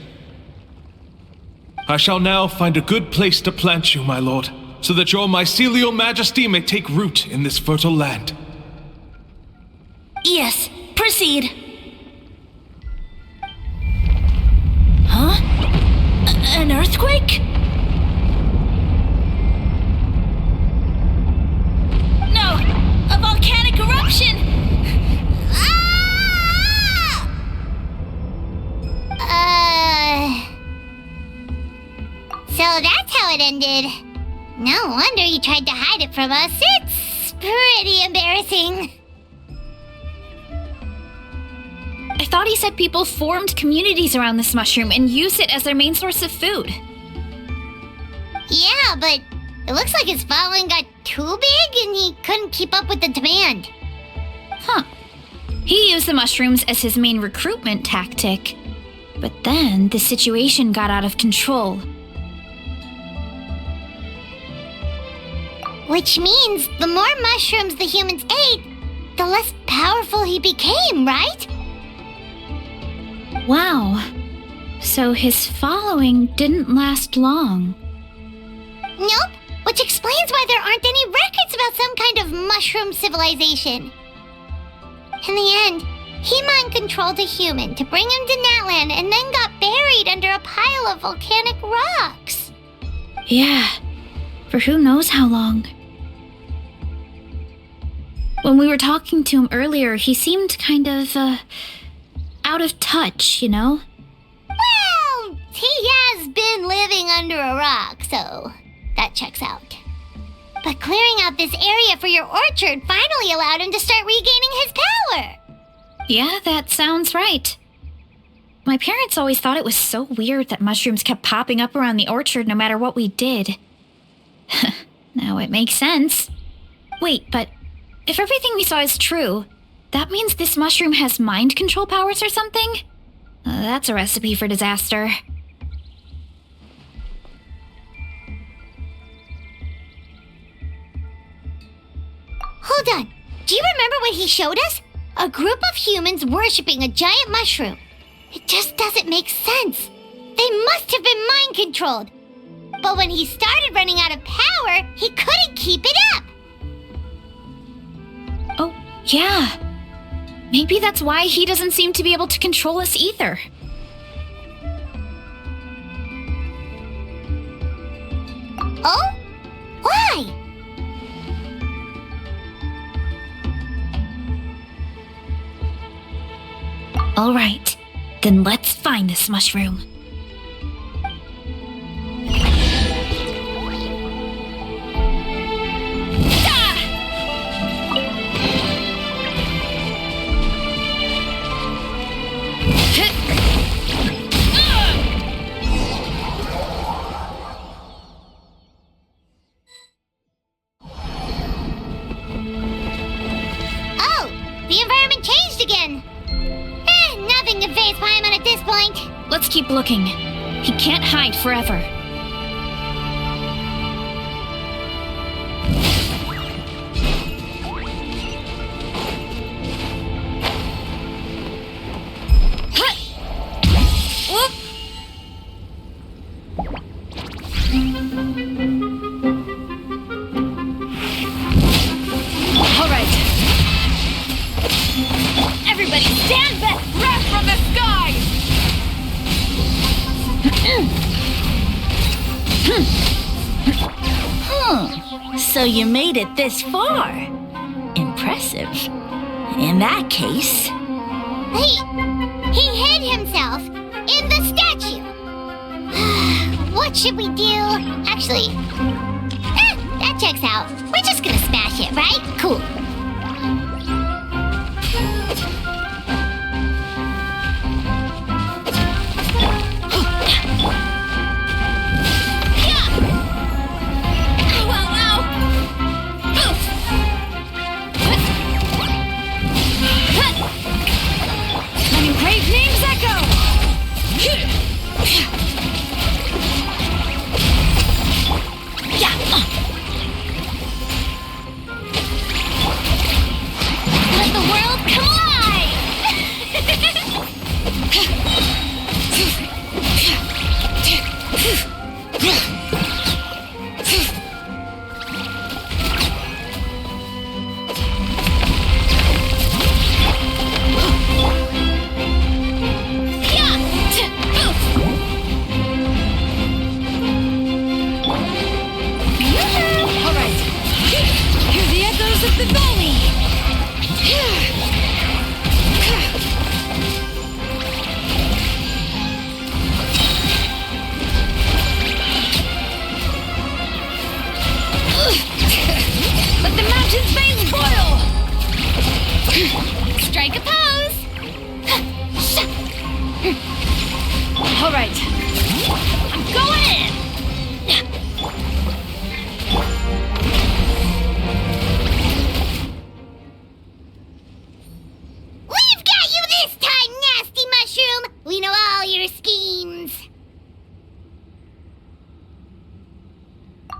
I shall now find a good place to plant you, my lord, so that your mycelial majesty may take root in this fertile land. Yes, proceed. Huh? An earthquake? No! A volcanic eruption! So that's how it ended. No wonder you tried to hide it from us. It's pretty embarrassing. I thought he said people formed communities around this mushroom and used it as their main source of food. Yeah, but it looks like his following got too big and he couldn't keep up with the demand. Huh. He used the mushrooms as his main recruitment tactic. But then the situation got out of control. Which means the more mushrooms the humans ate, the less powerful he became, right? Wow. So his following didn't last long. Nope, which explains why there aren't any records about some kind of mushroom civilization. In the end, he mind-controlled a human to bring him to Natlan and then got buried under a pile of volcanic rocks. Yeah, for who knows how long. When we were talking to him earlier, he seemed kind of, out of touch, you know? Well, he has been living under a rock, so that checks out. But clearing out this area for your orchard finally allowed him to start regaining his power. Yeah, that sounds right. My parents always thought it was so weird that mushrooms kept popping up around the orchard no matter what we did. Now it makes sense. Wait, but if everything we saw is true, that means this mushroom has mind control powers or something? That's a recipe for disaster. Hold on. Do you remember what he showed us? A group of humans worshipping a giant mushroom. It just doesn't make sense. They must have been mind-controlled. But when he started running out of power, he couldn't keep it up. Oh, yeah. Maybe that's why he doesn't seem to be able to control us either. Oh? Why? All right, then let's find this mushroom. Let's keep looking. He can't hide forever. Whoop! All right. Everybody stand back! Wrath from the sky! So you made it this far. Impressive. In that case... He hid himself in the statue. What should we do? Actually, that checks out. We're just gonna smash it, right? Cool.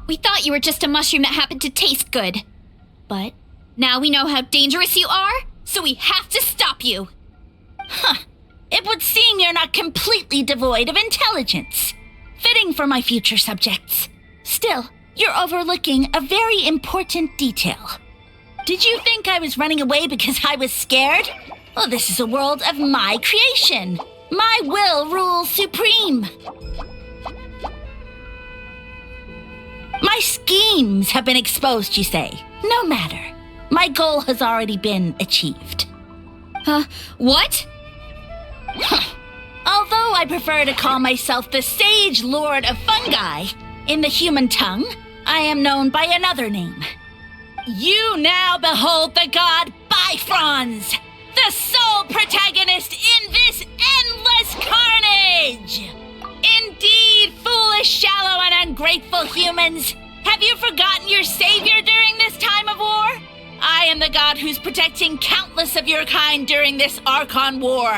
We thought you were just a mushroom that happened to taste good. But now we know how dangerous you are, so we have to stop you. Huh. It would seem you're not completely devoid of intelligence. Fitting for my future subjects. Still, you're overlooking a very important detail. Did you think I was running away because I was scared? Well, this is a world of my creation. My will rules supreme. My schemes have been exposed, you say. No matter. My goal has already been achieved. What? Although I prefer to call myself the Sage Lord of Fungi, in the human tongue, I am known by another name. You now behold the god Bifrons, the sole protagonist in this endless carnage! Indeed, foolish, shallow, and ungrateful humans! Have you forgotten your savior during this time of war? I am the god who's protecting countless of your kind during this Archon war.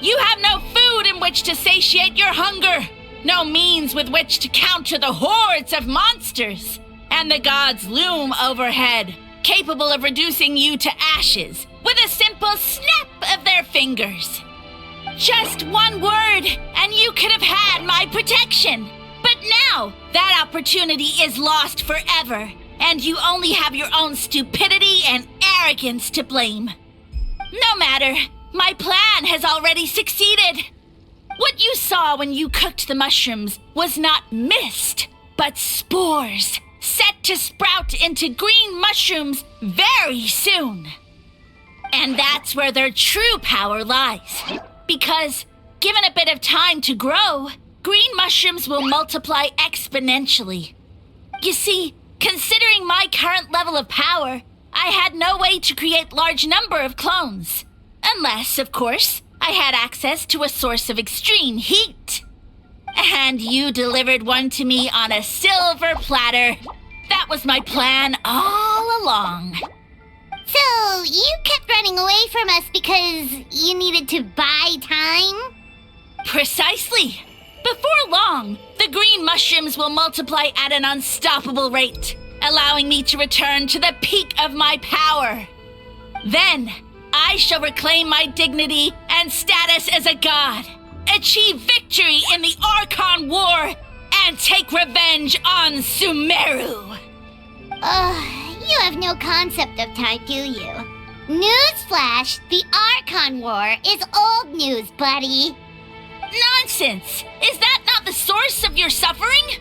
You have no food in which to satiate your hunger, no means with which to counter the hordes of monsters, and the gods loom overhead, capable of reducing you to ashes with a simple snap of their fingers. Just one word, and you could have had my protection. But now, that opportunity is lost forever, and you only have your own stupidity and arrogance to blame. No matter, my plan has already succeeded. What you saw when you cooked the mushrooms was not mist, but spores, set to sprout into green mushrooms very soon. And that's where their true power lies. Because, given a bit of time to grow, green mushrooms will multiply exponentially. You see, considering my current level of power, I had no way to create large number of clones. Unless, of course, I had access to a source of extreme heat. And you delivered one to me on a silver platter. That was my plan all along. So, you kept running away from us because you needed to buy time? Precisely. Before long, the green mushrooms will multiply at an unstoppable rate, allowing me to return to the peak of my power. Then, I shall reclaim my dignity and status as a god, achieve victory in the Archon War, and take revenge on Sumeru. You have no concept of time, do you? Newsflash, the Archon War is old news, buddy. Nonsense! Is that not the source of your suffering?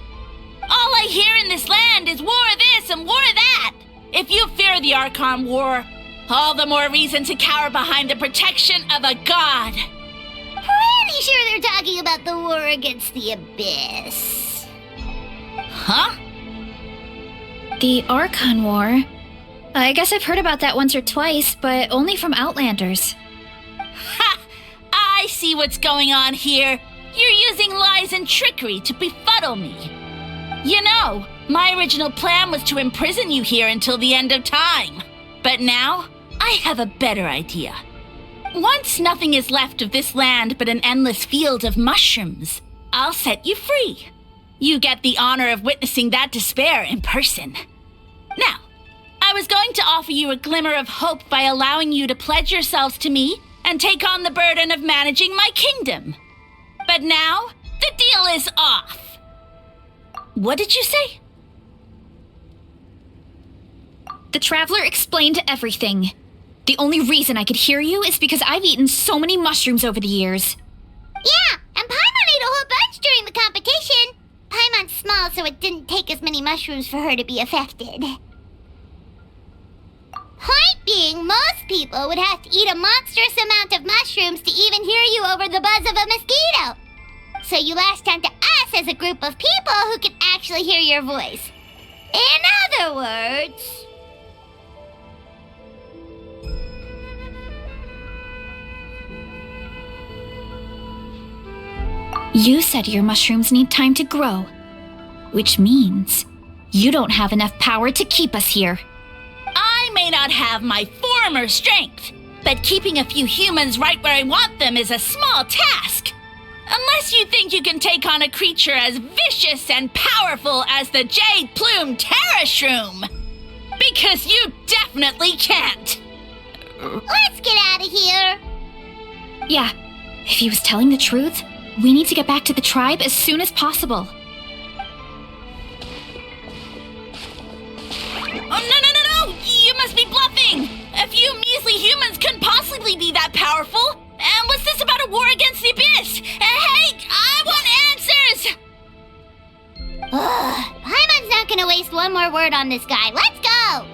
All I hear in this land is war this and war that. If you fear the Archon War, all the more reason to cower behind the protection of a god. Pretty sure they're talking about the war against the Abyss. Huh? The Archon War? I guess I've heard about that once or twice, but only from Outlanders. Ha! I see what's going on here. You're using lies and trickery to befuddle me. You know, my original plan was to imprison you here until the end of time. But now, I have a better idea. Once nothing is left of this land but an endless field of mushrooms, I'll set you free. You get the honor of witnessing that despair in person. Now, I was going to offer you a glimmer of hope by allowing you to pledge yourselves to me and take on the burden of managing my kingdom. But now, the deal is off. What did you say? The Traveler explained everything. The only reason I could hear you is because I've eaten so many mushrooms over the years. Yeah, and Paimon ate a whole bunch during the competition. Paimon's small, so it didn't take as many mushrooms for her to be affected. Point being, most people would have to eat a monstrous amount of mushrooms to even hear you over the buzz of a mosquito. So you latched onto us as a group of people who can actually hear your voice. In other words... You said your mushrooms need time to grow, which means you don't have enough power to keep us here. I may not have my former strength, but keeping a few humans right where I want them is a small task. Unless you think you can take on a creature as vicious and powerful as the Jade-Plume Terrashroom. Because you definitely can't. Let's get out of here. Yeah, if he was telling the truth, we need to get back to the tribe as soon as possible. Oh, no! You must be bluffing! A few measly humans couldn't possibly be that powerful! And what's this about a war against the Abyss? Hey, I want answers! Paimon's not gonna waste one more word on this guy. Let's go!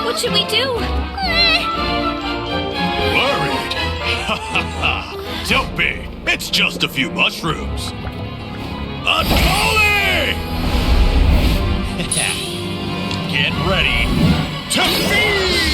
What should we do? Worried? Ha ha ha! Don't be! It's just a few mushrooms! Unholy! Get ready to feast!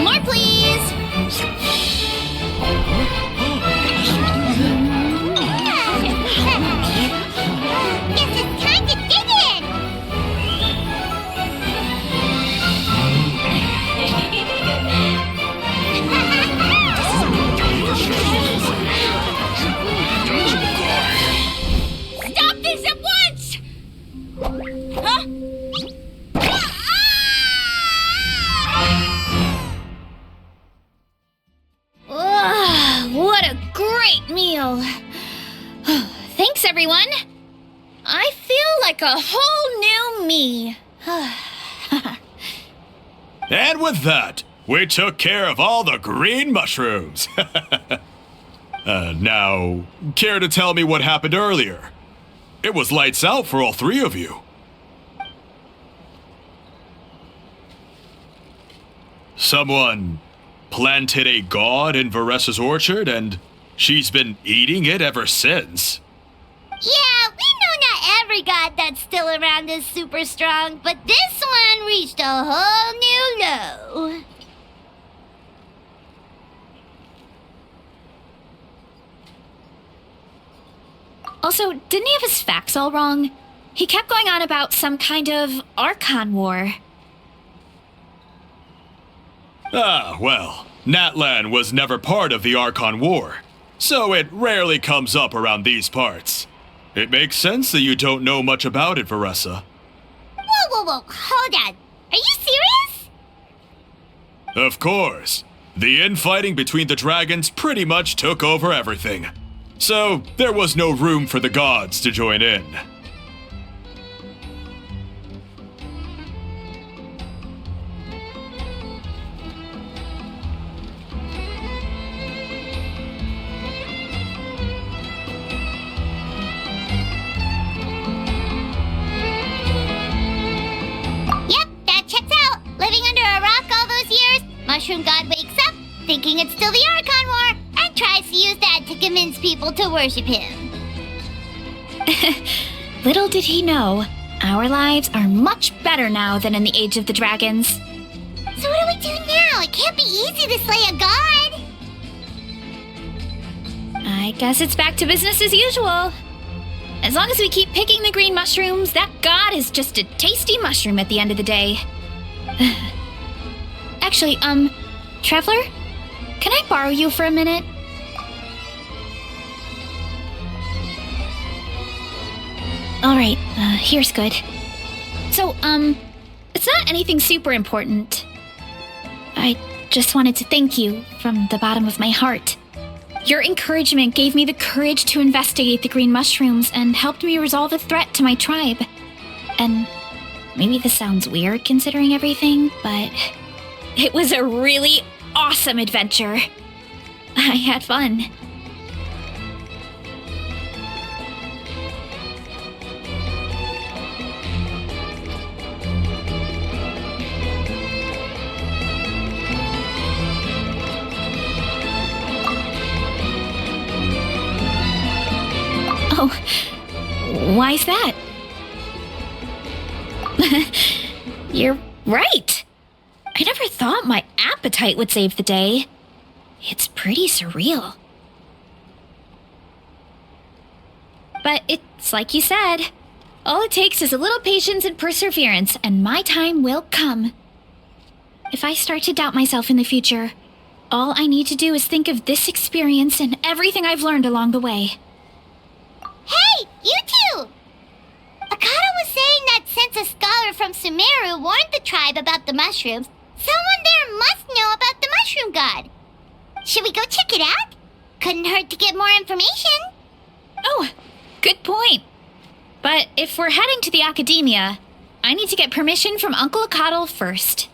More, please! Guess it's time to dig in! Stop this at once! Huh? What a great meal! Thanks, everyone! I feel like a whole new me. And with that, we took care of all the green mushrooms. Now, care to tell me what happened earlier? It was lights out for all three of you. Someone planted a god in Varesa's orchard, and she's been eating it ever since. Yeah, we know not every god that's still around is super strong, but this one reached a whole new low. Also, didn't he have his facts all wrong? He kept going on about some kind of Archon war. Ah, well, Natlan was never part of the Archon War, so it rarely comes up around these parts. It makes sense that you don't know much about it, Varesa. Whoa, hold on. Are you serious? Of course. The infighting between the dragons pretty much took over everything. So, there was no room for the gods to join in. Yep, that checks out. Living under a rock all those years, Mushroom God wakes up, thinking it's still the Archon War, and tries to use that to convince people to worship him. Little did he know, our lives are much better now than in the Age of the Dragons. So what do we do now? It can't be easy to slay a god. I guess it's back to business as usual. As long as we keep picking the green mushrooms, that god is just a tasty mushroom at the end of the day. Actually, Traveler? Can I borrow you for a minute? Alright, here's good. So, it's not anything super important. I just wanted to thank you from the bottom of my heart. Your encouragement gave me the courage to investigate the green mushrooms and helped me resolve a threat to my tribe. And maybe this sounds weird considering everything, but it was a really awesome adventure. I had fun. Oh, why's that? You're right. I never thought my appetite would save the day. It's pretty surreal. But it's like you said. All it takes is a little patience and perseverance, and my time will come. If I start to doubt myself in the future, all I need to do is think of this experience and everything I've learned along the way. Hey, you two! Akata was saying that since a scholar from Sumeru warned the tribe about the mushrooms, someone there must know about the mushroom god. Should we go check it out? Couldn't hurt to get more information. Oh, good point. But if we're heading to the academia, I need to get permission from Uncle Akatl first.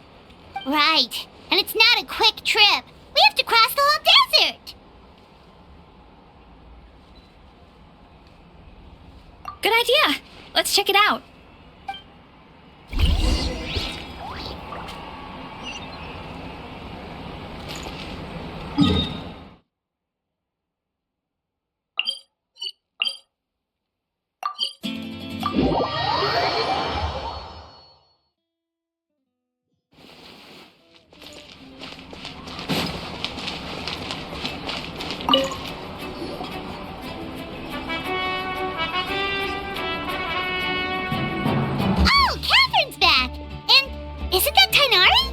Right, and it's not a quick trip. We have to cross the whole desert. Good idea. Let's check it out. Oh, Catherine's back! And isn't that Tainari?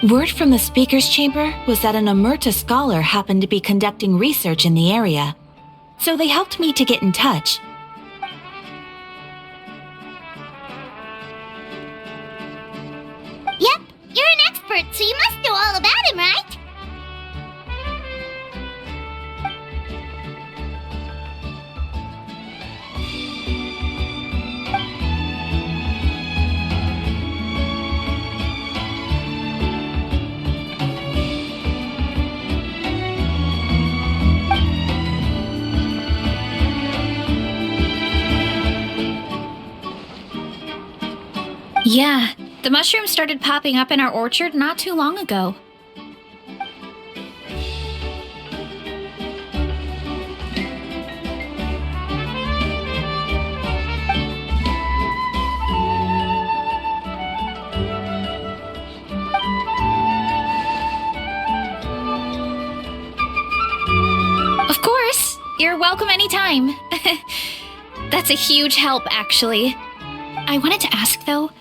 Word from the speaker's chamber was that an Omerta scholar happened to be conducting research in the area, so they helped me to get in touch. Yep, you're an expert, so you must know all about him, right? Yeah, the mushrooms started popping up in our orchard not too long ago. Of course! You're welcome anytime. That's a huge help, actually. I wanted to ask, though,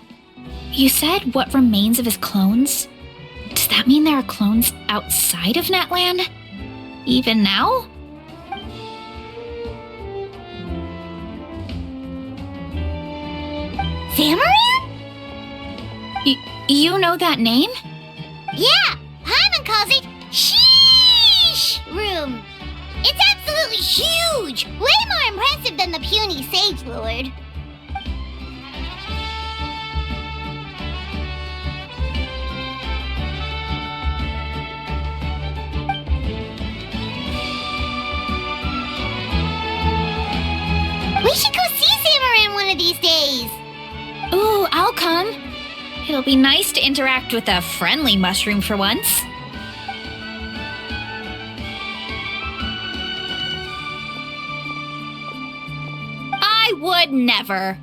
you said what remains of his clones? Does that mean there are clones outside of Natlan? Even now? Zamaran? You know that name? Yeah, Paimon calls it Sheesh Room. It's absolutely huge! Way more impressive than the puny Sage Lord. We should go see Zamaran one of these days. Ooh, I'll come. It'll be nice to interact with a friendly mushroom for once. I would never.